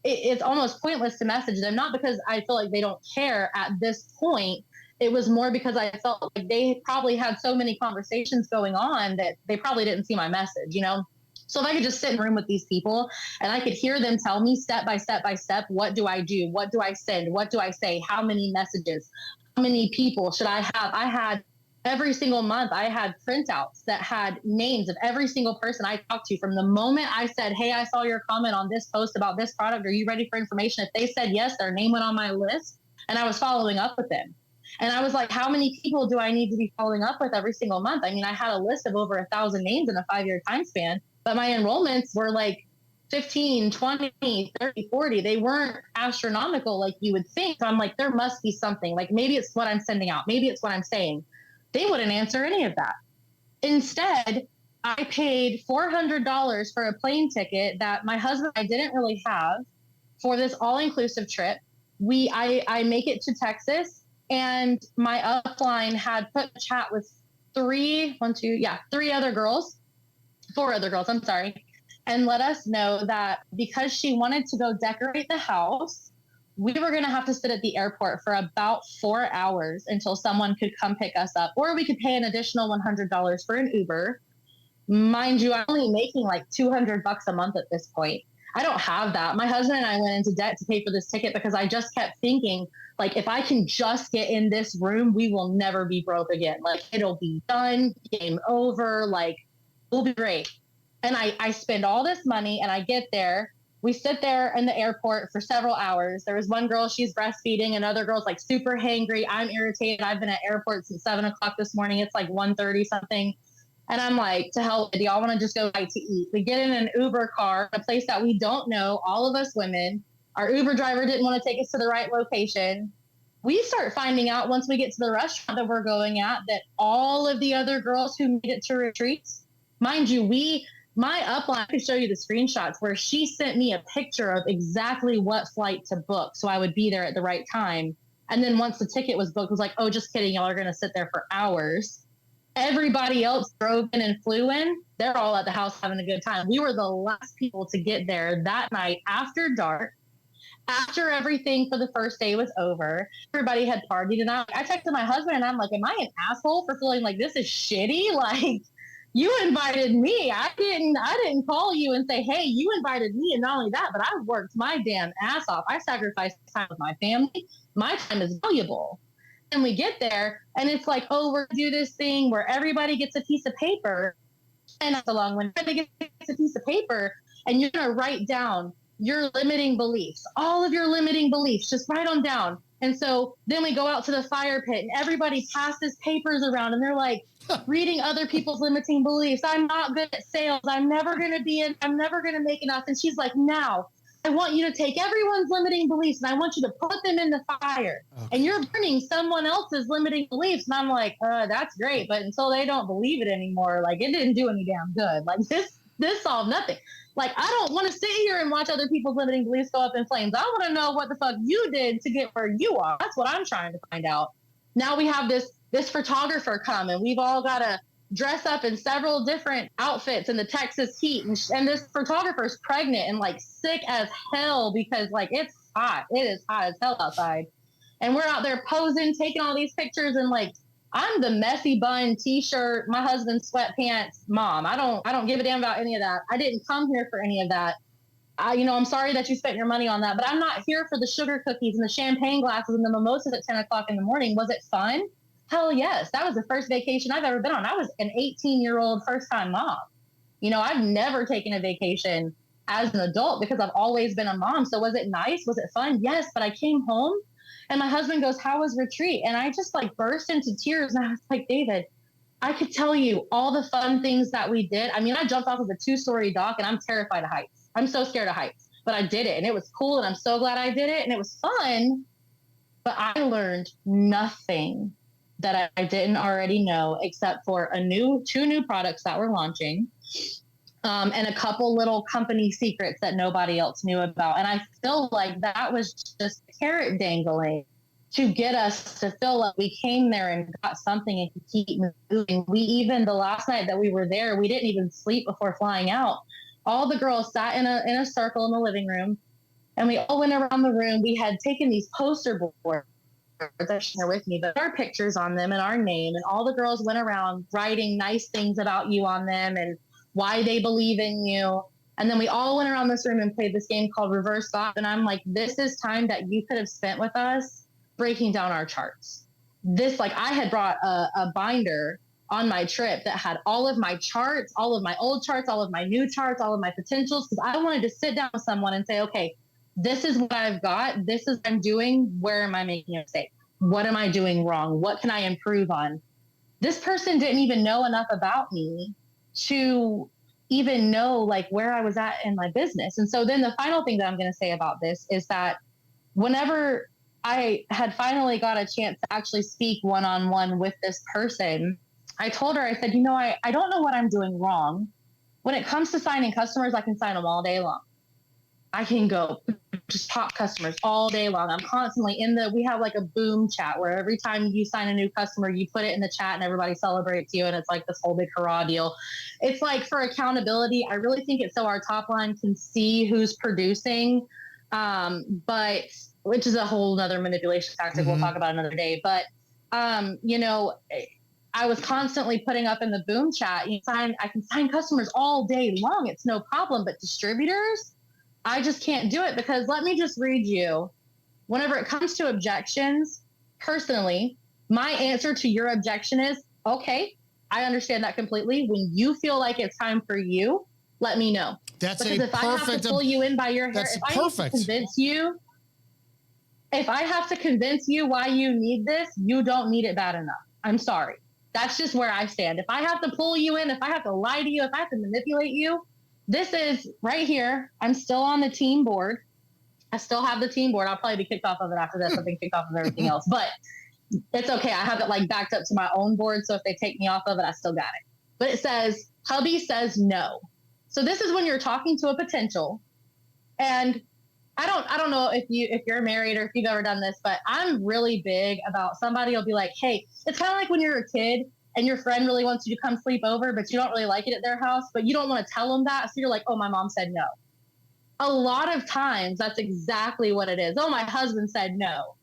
it's almost pointless to message them, not because I feel like they don't care at this point. It was more because I felt like they probably had so many conversations going on that they probably didn't see my message, you know? So if I could just sit in a room with these people and I could hear them tell me step by step by step, what do I do? What do I send? What do I say? How many messages? How many people should I have? I had every single month, I had printouts that had names of every single person I talked to from the moment I said, hey, I saw your comment on this post about this product. Are you ready for information? If they said yes, their name went on my list and I was following up with them. And I was like, how many people do I need to be following up with every single month? I mean, I had a list of over 1,000 names in a 5-year time span, but my enrollments were like 15, 20, 30, 40. They weren't astronomical like you would think. So I'm like, there must be something. Like maybe it's what I'm sending out. Maybe it's what I'm saying. They wouldn't answer any of that. Instead, I paid $400 for a plane ticket that my husband and I didn't really have for this all-inclusive trip. I make it to Texas, and my upline had put a chat with four other girls, I'm sorry, and let us know that because she wanted to go decorate the house, we were going to have to sit at the airport for about 4 hours until someone could come pick us up, or we could pay an additional $100 for an Uber. Mind you, I'm only making like $200 a month at this point. I don't have that. My husband and I went into debt to pay for this ticket because I just kept thinking, like, if I can just get in this room, we will never be broke again. Like, it'll be done, game over, like, we'll be great. And I spend all this money and I get there. We sit there in the airport for several hours. There was one girl, she's breastfeeding. Another girl's like super hangry. I'm irritated. I've been at airport since 7 o'clock this morning. It's like 1:30 something. And I'm like, to hell, do y'all want to just go out to eat? We get in an Uber car, a place that we don't know, all of us women. Our Uber driver didn't want to take us to the right location. We start finding out once we get to the restaurant that we're going at that all of the other girls who made it to retreats, mind you, my upline, I could show you the screenshots where she sent me a picture of exactly what flight to book so I would be there at the right time. And then once the ticket was booked, it was like, oh, just kidding. Y'all are going to sit there for hours. Everybody else drove in and flew in. They're all at the house having a good time. We were the last people to get there that night after dark, after everything for the first day was over. Everybody had partied. And I texted my husband and I'm like, am I an asshole for feeling like this is shitty? Like, you invited me. I didn't call you and say, hey, you invited me. And not only that, but I worked my damn ass off. I sacrificed time with my family. My time is valuable. And we get there and it's like, oh, we're gonna do this thing where everybody gets a piece of paper. And that's along when everybody gets a piece of paper and you're gonna write down your limiting beliefs, all of your limiting beliefs, just write them down. And so then we go out to the fire pit and everybody passes papers around and they're like reading other people's limiting beliefs. I'm not good at sales. I'm never going to make enough. And she's like, now I want you to take everyone's limiting beliefs and I want you to put them in the fire. Okay. And you're burning someone else's limiting beliefs. And I'm like, that's great. But until they don't believe it anymore, like it didn't do any damn good. Like this solved nothing. Like, I don't want to sit here and watch other people's limiting beliefs go up in flames. I want to know what the fuck you did to get where you are. That's what I'm trying to find out. Now we have this photographer come and we've all got to dress up in several different outfits in the Texas heat. And this photographer's pregnant and like sick as hell because like it's hot. It is hot as hell outside. And we're out there posing, taking all these pictures and like, I'm the messy bun t-shirt, my husband's sweatpants mom. I don't give a damn about any of that. I didn't come here for any of that. I'm sorry that you spent your money on that, but I'm not here for the sugar cookies and the champagne glasses and the mimosas at 10 o'clock in the morning. Was it fun? Hell yes. That was the first vacation I've ever been on. I was an 18-year-old first-time mom. I've never taken a vacation as an adult because I've always been a mom. So was it nice? Was it fun? Yes. But I came home and my husband goes, how was retreat? And I just like burst into tears. And I was like, David, I could tell you all the fun things that we did. I mean, I jumped off of a 2-story dock and I'm terrified of heights. I'm so scared of heights, but I did it and it was cool. And I'm so glad I did it. And it was fun, but I learned nothing that I didn't already know, except for 2 new products that we're launching. And a couple little company secrets that nobody else knew about. And I feel like that was just carrot dangling to get us to feel like we came there and got something and could keep moving. The last night that we were there, we didn't even sleep before flying out. All the girls sat in a circle in the living room and we all went around the room. We had taken these poster boards that share with me, but our pictures on them and our name, and all the girls went around writing nice things about you on them and why they believe in you. And then we all went around this room and played this game called Reverse Thought. And I'm like, this is time that you could have spent with us breaking down our charts. I had brought a binder on my trip that had all of my charts, all of my old charts, all of my new charts, all of my potentials. Because I wanted to sit down with someone and say, okay, this is what I've got. This is what I'm doing. Where am I making a mistake? What am I doing wrong? What can I improve on? This person didn't even know enough about me to even know like where I was at in my business. And so then the final thing that I'm going to say about this is that whenever I had finally got a chance to actually speak one-on-one with this person, I told her, I said, I don't know what I'm doing wrong. When it comes to signing customers, I can sign them all day long. I can go just top customers all day long. I'm constantly we have like a boom chat where every time you sign a new customer, you put it in the chat and everybody celebrates you. And it's like this whole big hurrah deal. It's like for accountability, I really think it's so our top line can see who's producing, but which is a whole nother manipulation tactic we'll talk about another day. But, I was constantly putting up in the boom chat, I can sign customers all day long. It's no problem. But distributors, I just can't do it because let me just read you. Whenever it comes to objections, personally, my answer to your objection is, okay, I understand that completely. When you feel like it's time for you, let me know. That's because if I have to pull you in by your hair, if I have to convince you why you need this, you don't need it bad enough. I'm sorry. That's just where I stand. If I have to pull you in, if I have to lie to you, if I have to manipulate you, this is right here. I'm still on the team board. I still have the team board. I'll probably be kicked off of it after this. I've been kicked off of everything else, but it's okay. I have it like backed up to my own board. So if they take me off of it, I still got it. But it says, hubby says no. So this is when you're talking to a potential. And I don't know if you're married or if you've ever done this, but I'm really big about somebody will be like, hey, it's kind of like when you're a kid and your friend really wants you to come sleep over, but you don't really like it at their house, but you don't want to tell them that. So you're like, oh, my mom said no. A lot of times that's exactly what it is. Oh, my husband said no.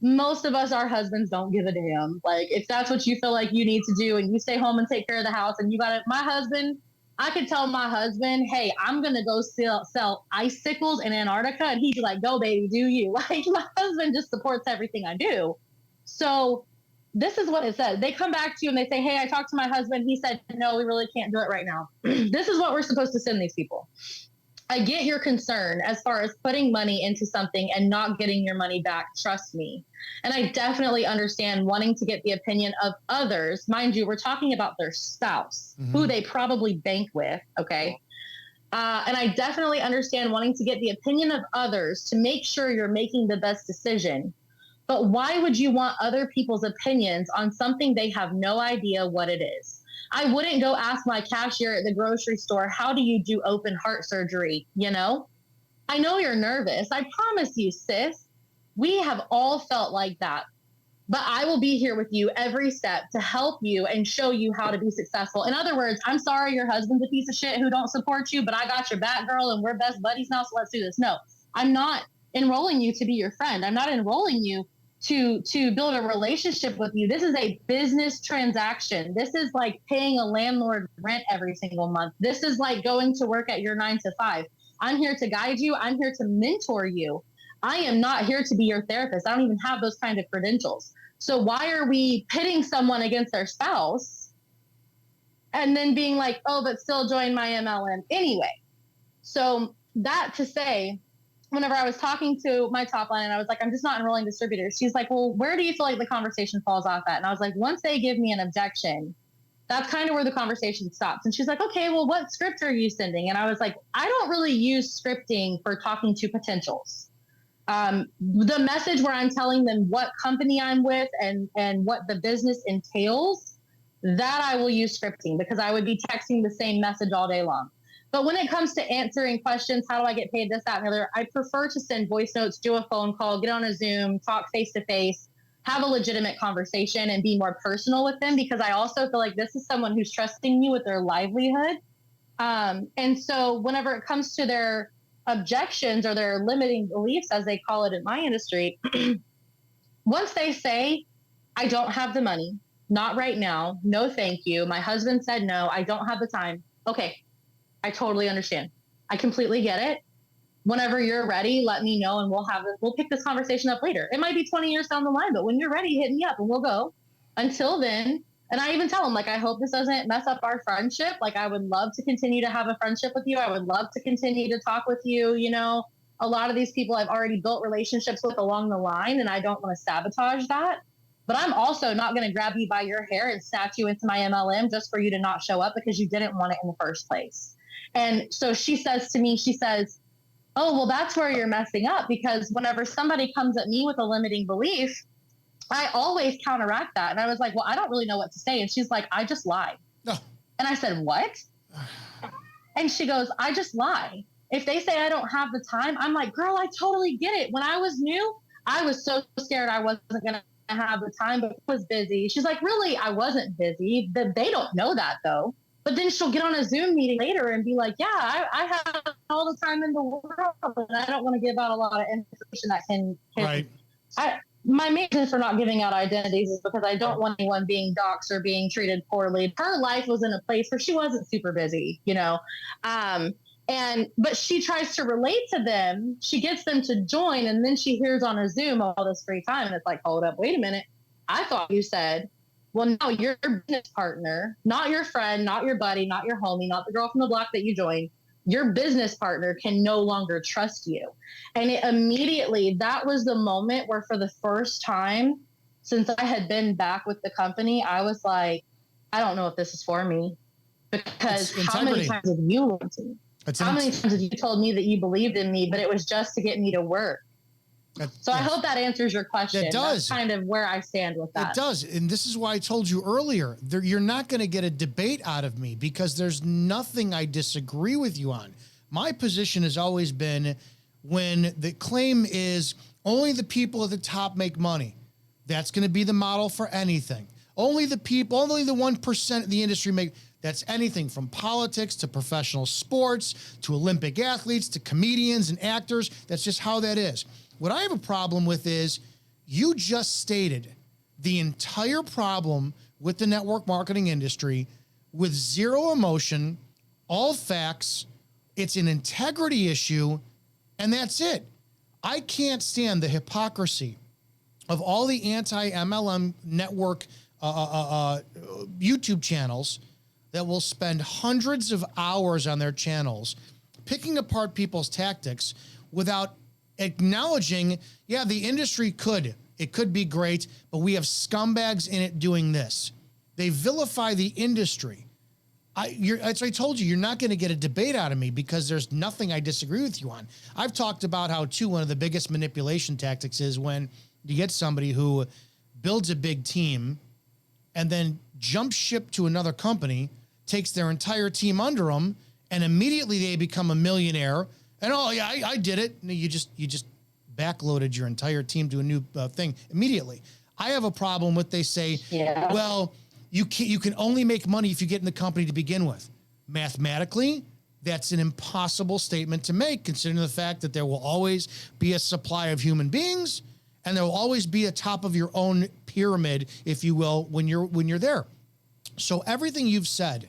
Most of us, our husbands don't give a damn. Like, if that's what you feel like you need to do and you stay home and take care of the house and you got it. My husband, I could tell my husband, hey, I'm going to go sell icicles in Antarctica. And he'd be like, go, baby, do you? Like, my husband just supports everything I do. So this is what it says. They come back to you and they say, hey, I talked to my husband. He said, no, we really can't do it right now. This is what we're supposed to send these people. I get your concern as far as putting money into something and not getting your money back. Trust me. And I definitely understand wanting to get the opinion of others. Mind you, we're talking about their spouse, who they probably bank with. Okay. And I definitely understand wanting to get the opinion of others to make sure you're making the best decision. But why would you want other people's opinions on something they have no idea what it is? I wouldn't go ask my cashier at the grocery store, how do you do open heart surgery? You know, I know you're nervous. I promise you, sis, we have all felt like that. But I will be here with you every step to help you and show you how to be successful. In other words, I'm sorry your husband's a piece of shit who don't support you, but I got your back, girl, and we're best buddies now, so let's do this. No, I'm not enrolling you to be your friend. I'm not enrolling you to build a relationship with you. This is a business transaction. This is like paying a landlord rent every single month. This is like going to work at your 9 to 5. I'm here to guide you. I'm here to mentor you. I am not here to be your therapist. I don't even have those kind of credentials. So why are we pitting someone against their spouse and then being like, oh, but still join my MLM anyway? So that to say, whenever I was talking to my top line and I was like, I'm just not enrolling distributors. She's like, well, where do you feel like the conversation falls off at? And I was like, once they give me an objection, that's kind of where the conversation stops. And she's like, okay, well, what script are you sending? And I was like, I don't really use scripting for talking to potentials. The message where I'm telling them what company I'm with and what the business entails, that I will use scripting because I would be texting the same message all day long. But when it comes to answering questions, how do I get paid, this, that, and the other, I prefer to send voice notes, do a phone call, get on a Zoom, talk face-to-face, have a legitimate conversation and be more personal with them because I also feel like this is someone who's trusting me with their livelihood. And so whenever it comes to their objections or their limiting beliefs, as they call it in my industry, once they say, I don't have the money, not right now, no thank you, my husband said no, I don't have the time. Okay, I totally understand. I completely get it. Whenever you're ready, let me know and we'll pick this conversation up later. It might be 20 years down the line, but when you're ready, hit me up and we'll go. Until then, and I even tell them, like, I hope this doesn't mess up our friendship. Like, I would love to continue to have a friendship with you. I would love to continue to talk with you. You know, a lot of these people I've already built relationships with along the line, and I don't want to sabotage that. But I'm also not going to grab you by your hair and snatch you into my MLM just for you to not show up because you didn't want it in the first place. And so she says to me, she says, oh, well, that's where you're messing up because whenever somebody comes at me with a limiting belief, I always counteract that. And I was like, well, I don't really know what to say. And she's like, I just lie. Oh. And I said, what? And she goes, I just lie. If they say I don't have the time, I'm like, girl, I totally get it. When I was new, I was so scared I wasn't going to have the time, but I was busy. She's like, really? I wasn't busy. They don't know that though. But then she'll get on a Zoom meeting later and be like, yeah, I have all the time in the world. And I don't want to give out a lot of information that can right. My main reason for not giving out identities is because I don't want anyone being doxxed or being treated poorly. Her life was in a place where she wasn't super busy, you know. But she tries to relate to them. She gets them to join, and then she hears on a Zoom all this free time. And it's like, hold up, wait a minute. I thought you said, well, no, your business partner, not your friend, not your buddy, not your homie, not the girl from the block that you joined. Your business partner can no longer trust you. And it immediately, that was the moment where for the first time, since I had been back with the company, I was like, I don't know if this is for me, because how many times have you lied to me? How many times have you told me that you believed in me, but it was just to get me to work? So I hope that answers your question. It does. That's kind of where I stand with that. It does. And this is why I told you earlier, you're not going to get a debate out of me, because there's nothing I disagree with you on. My position has always been, when the claim is only the people at the top make money, that's going to be the model for anything. Only the 1% of the industry make. That's anything from politics to professional sports to Olympic athletes to comedians and actors. That's just how that is. What I have a problem with is, you just stated the entire problem with the network marketing industry with zero emotion, all facts. It's an integrity issue, and that's it. I can't stand the hypocrisy of all the anti MLM network YouTube channels that will spend hundreds of hours on their channels picking apart people's tactics without acknowledging, yeah, the industry could be great, but we have scumbags in it doing this. They vilify the industry. As I told you, you're not going to get a debate out of me, because there's nothing I disagree with you on. I've talked about how, too, one of the biggest manipulation tactics is when you get somebody who builds a big team and then jumps ship to another company, takes their entire team under them, and immediately they become a millionaire. And oh yeah, I did it. You just backloaded your entire team to a new thing immediately. I have a problem with, they say, well, you can only make money if you get in the company to begin with. Mathematically, that's an impossible statement to make, considering the fact that there will always be a supply of human beings, and there will always be a top of your own pyramid, if you will, when you're there. So everything you've said,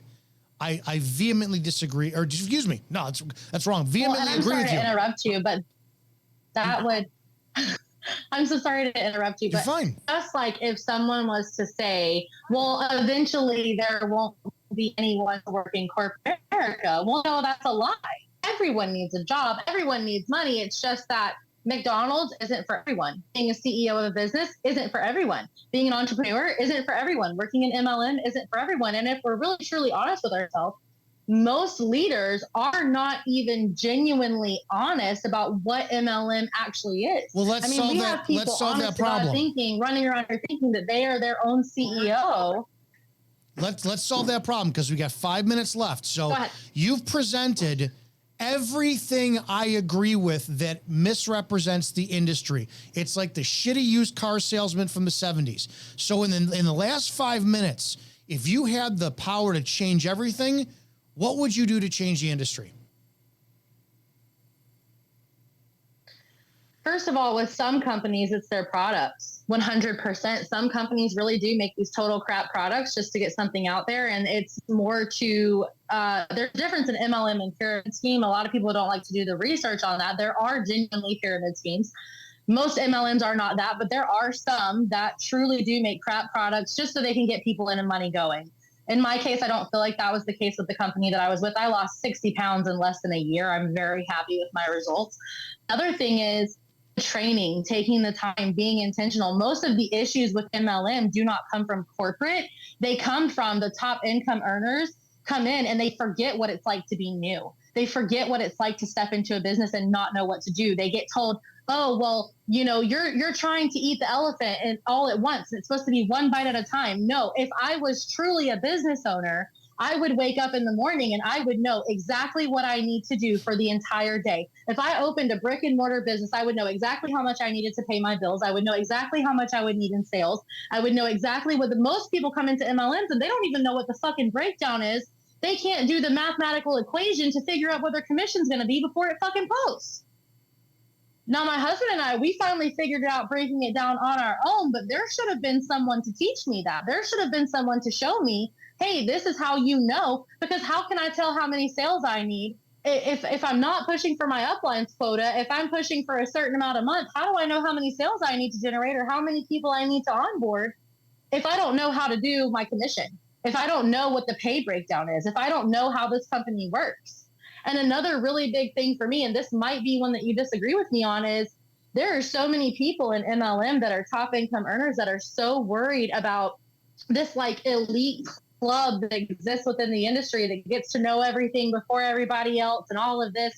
I vehemently disagree, or excuse me, no, that's wrong. Vehemently agree with you. I'm sorry to interrupt you, but that would, I'm so sorry to interrupt you, but you're fine. Just like if someone was to say, well, eventually there won't be anyone to work in corporate America. Well, no, that's a lie. Everyone needs a job. Everyone needs money. It's just that McDonald's isn't for everyone. Being a CEO of a business isn't for everyone. Being an entrepreneur isn't for everyone. Working in MLM isn't for everyone. And if we're really truly honest with ourselves, most leaders are not even genuinely honest about what MLM actually is. Well, let's solve that problem. Running around here thinking that they are their own CEO. Let's solve that problem, because we got 5 minutes left. So you've presented everything I agree with that misrepresents the industry. It's like the shitty used car salesman from the 70s. So in the last 5 minutes, if you had the power to change everything, what would you do to change the industry? First of all, with some companies, it's their products. 100%. Some companies really do make these total crap products just to get something out there. And it's more to, there's a difference in MLM and pyramid scheme. A lot of people don't like to do the research on that. There are genuinely pyramid schemes. Most MLMs are not that, but there are some that truly do make crap products just so they can get people in and money going. In my case, I don't feel like that was the case with the company that I was with. I lost 60 pounds in less than a year. I'm very happy with my results. Another thing is training, taking the time, being intentional. Most of the issues with MLM do not come from corporate. They come from the top income earners come in and they forget what it's like to be new. They forget what it's like to step into a business and not know what to do. They get told, oh, well, you know, you're trying to eat the elephant and all at once. It's supposed to be one bite at a time. No, if I was truly a business owner, I would wake up in the morning and I would know exactly what I need to do for the entire day. If I opened a brick and mortar business, I would know exactly how much I needed to pay my bills. I would know exactly how much I would need in sales. I would know exactly what most people come into MLMs and they don't even know what the fucking breakdown is. They can't do the mathematical equation to figure out what their commission's going to be before it fucking posts. Now, my husband and I, we finally figured out breaking it down on our own, but there should have been someone to teach me that. There should have been someone to show me, hey, this is how you know, because how can I tell how many sales I need if I'm not pushing for my uplines quota? If I'm pushing for a certain amount a month, how do I know how many sales I need to generate or how many people I need to onboard if I don't know how to do my commission, if I don't know what the pay breakdown is, if I don't know how this company works? And another really big thing for me, and this might be one that you disagree with me on, is there are so many people in MLM that are top income earners that are so worried about this like elite club that exists within the industry that gets to know everything before everybody else and all of this,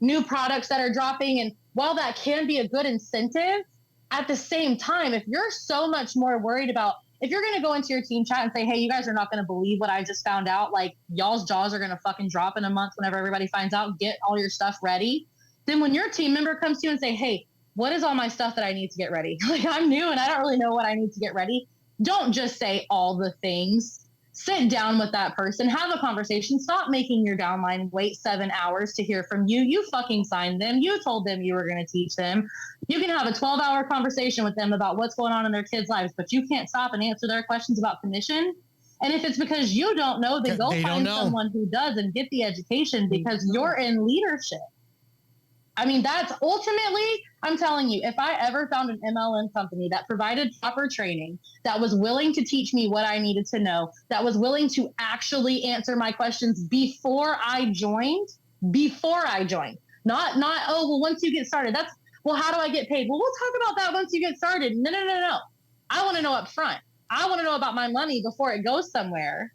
new products that are dropping. And while that can be a good incentive, at the same time, if you're so much more worried about, if you're going to go into your team chat and say, hey, you guys are not going to believe what I just found out, like y'all's jaws are going to fucking drop in a month whenever everybody finds out, get all your stuff ready. Then when your team member comes to you and say, hey, what is all my stuff that I need to get ready? Like, I'm new and I don't really know what I need to get ready. Don't just say all the things. Sit down with that person, have a conversation. Stop making your downline wait 7 hours to hear from you. You fucking signed them. You told them you were going to teach them. You can have a 12-hour conversation with them about what's going on in their kids' lives, but you can't stop and answer their questions about commission. And if it's because you don't know, then go find someone who does and get the education, because you're in leadership. I mean, that's ultimately, I'm telling you, if I ever found an MLM company that provided proper training, that was willing to teach me what I needed to know, that was willing to actually answer my questions before I joined, not, oh, well, once you get started, that's, well, how do I get paid? Well, we'll talk about that once you get started. No. I want to know up front. I want to know about my money before it goes somewhere.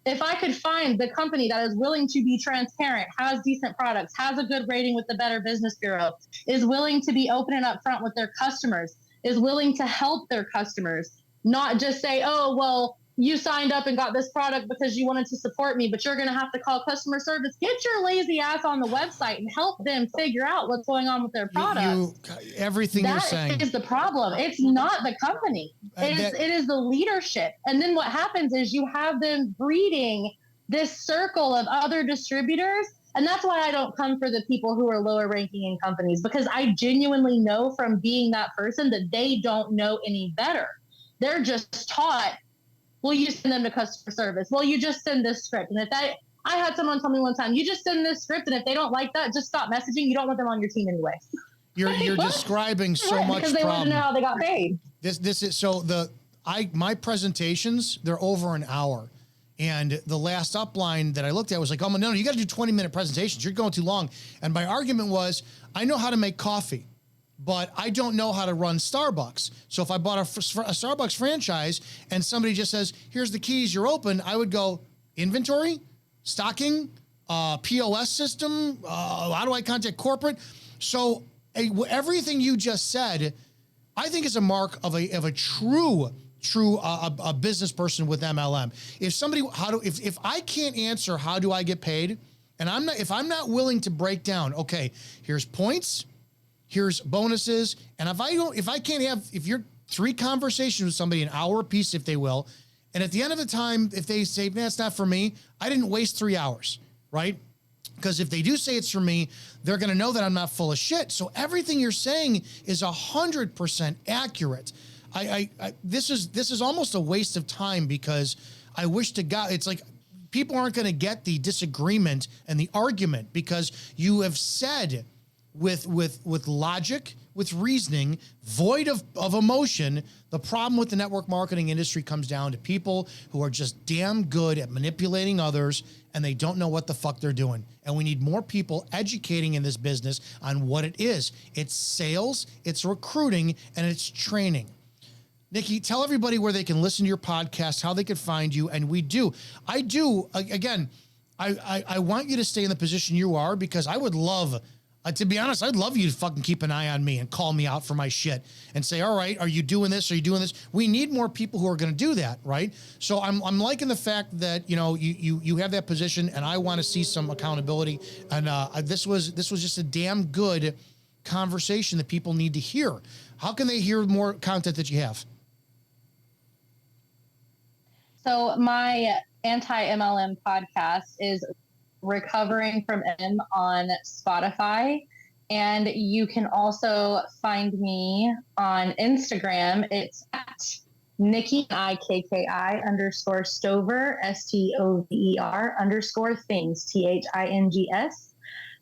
If I could find the company that is willing to be transparent, has decent products, has a good rating with the Better Business Bureau, is willing to be open and upfront with their customers, is willing to help their customers, not just say, oh, well, you signed up and got this product because you wanted to support me, but you're going to have to call customer service. Get your lazy ass on the website and help them figure out what's going on with their products. Everything you're saying. That is the problem. It's not the company. It is the leadership. And then what happens is you have them breeding this circle of other distributors. And that's why I don't come for the people who are lower ranking in companies, because I genuinely know from being that person that they don't know any better. They're just taught, well, you send them to customer service. Well, you just send this script. And I had someone tell me one time, you just send this script, and if they don't like that, just stop messaging. You don't want them on your team anyway. You're describing so much because they want to know how they got paid. This is so my presentations, they're over an hour. And the last upline that I looked at was like, oh, no, you got to do 20-minute presentations. You're going too long. And my argument was, I know how to make coffee, but I don't know how to run Starbucks. So if I bought a Starbucks franchise and somebody just says, here's the keys, you're open, I would go, inventory, stocking, POS system, how do I contact corporate? So everything you just said, I think is a mark of a true business person with MLM. If somebody, if I can't answer, how do I get paid? And if I'm not willing to break down, okay, here's points, here's bonuses. And if you're 3 conversations with somebody, an hour a piece, if they will, and at the end of the time, if they say, that's not for me, I didn't waste 3 hours, right? Because if they do say it's for me, they're going to know that I'm not full of shit. So everything you're saying is 100% accurate. This is almost a waste of time, because I wish to God, it's like people aren't going to get the disagreement and the argument, because you have said with logic, with reasoning, void of emotion. The problem with the network marketing industry comes down to people who are just damn good at manipulating others, and they don't know what the fuck they're doing. And we need more people educating in this business on what it is. It's sales, it's recruiting, and it's training. Nikki, tell everybody where they can listen to your podcast, how they can find you. And I want you to stay in the position you are, because I would love, to be honest, I'd love you to fucking keep an eye on me and call me out for my shit and say, all right, are you doing this? Are you doing this? We need more people who are going to do that, right? So I'm liking the fact that, you have that position, and I want to see some accountability. And this was just a damn good conversation that people need to hear. How can they hear more content that you have? So my Anti MLM podcast is Recovering from M on Spotify. And you can also find me on Instagram. It's at Nikki, IKKI _ Stover, STOVER _ things, THINGS.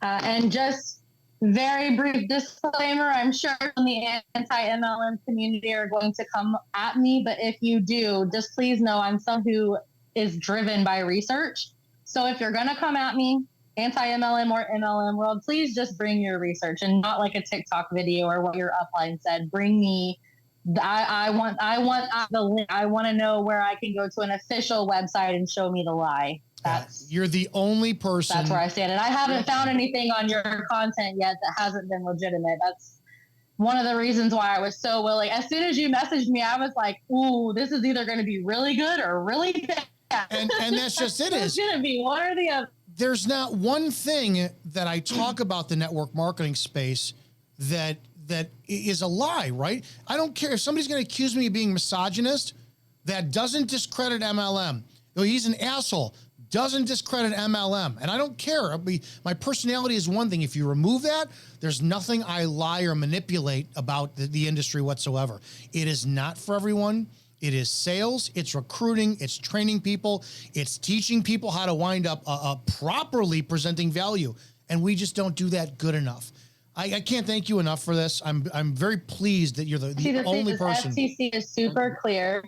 And just very brief disclaimer, I'm sure the anti-MLM community are going to come at me, but if you do, just please know I'm someone who is driven by research. So if you're going to come at me, anti MLM or MLM world, please just bring your research and not like a TikTok video or what your upline said. Bring me. I want the link. I want to know where I can go to an official website and show me the lie. You're the only person. That's where I stand. And I haven't found anything on your content yet that hasn't been legitimate. That's one of the reasons why I was so willing. As soon as you messaged me, I was like, ooh, this is either going to be really good or really bad. And that's just it. It's going to be one or the other. There's not one thing that I talk about the network marketing space that is a lie, right? I don't care if somebody's going to accuse me of being misogynist. That doesn't discredit MLM. Though he's an asshole, doesn't discredit MLM. And I don't care. My personality is one thing. If you remove that, there's nothing I lie or manipulate about the industry whatsoever. It is not for everyone. It is sales, it's recruiting, it's training people, it's teaching people how to wind up properly presenting value. And we just don't do that good enough. I can't thank you enough for this. I'm very pleased that you're the only person. FTC is super clear.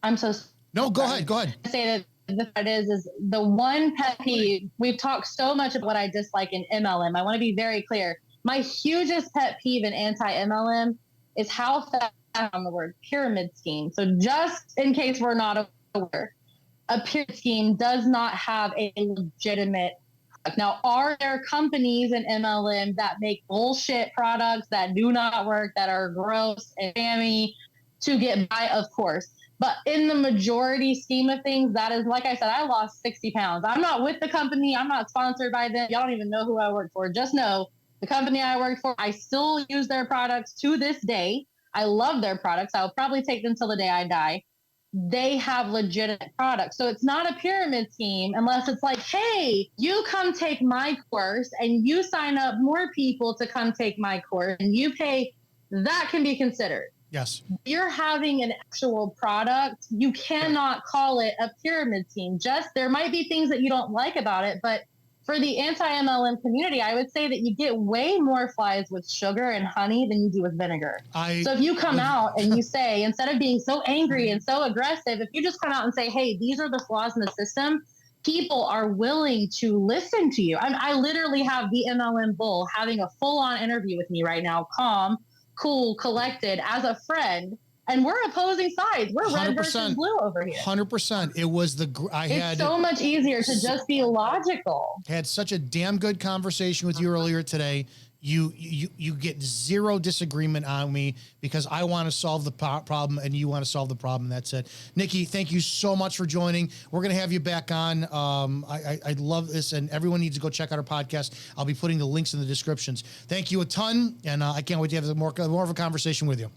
I'm so No, go ahead. I say that the fact is the one pet peeve. We've talked so much about what I dislike in MLM. I want to be very clear. My hugest pet peeve in anti-MLM is how fast on the word pyramid scheme. So just in case we're not aware, a pyramid scheme does not have a legitimate product. Now, are there companies in MLM that make bullshit products that do not work, that are gross and spammy to get by? Of course. But in the majority scheme of things, that is, like I said, I lost 60 pounds. I'm not with the company. I'm not sponsored by them. Y'all don't even know who I work for. Just know the company I work for, I still use their products to this day. I love their products. I'll probably take them till the day I die. They have legitimate products. So it's not a pyramid scheme unless it's like, hey, you come take my course and you sign up more people to come take my course and you pay. That can be considered. Yes. You're having an actual product. You cannot call it a pyramid scheme. Just there might be things that you don't like about it, but for the anti-MLM community, I would say that you get way more flies with sugar and honey than you do with vinegar. So if you come out and you say, instead of being so angry and so aggressive, if you just come out and say, hey, these are the flaws in the system, people are willing to listen to you. I literally have the MLM bull having a full-on interview with me right now, calm, cool, collected, as a friend. And we're opposing sides. We're red versus blue over here. 100%. It was it's so much easier to just be logical. Had such a damn good conversation with you earlier today. You get zero disagreement on me because I want to solve the problem and you want to solve the problem. That's it. Nikki, thank you so much for joining. We're going to have you back on. I love this, and everyone needs to go check out our podcast. I'll be putting the links in the descriptions. Thank you a ton, and I can't wait to have more of a conversation with you.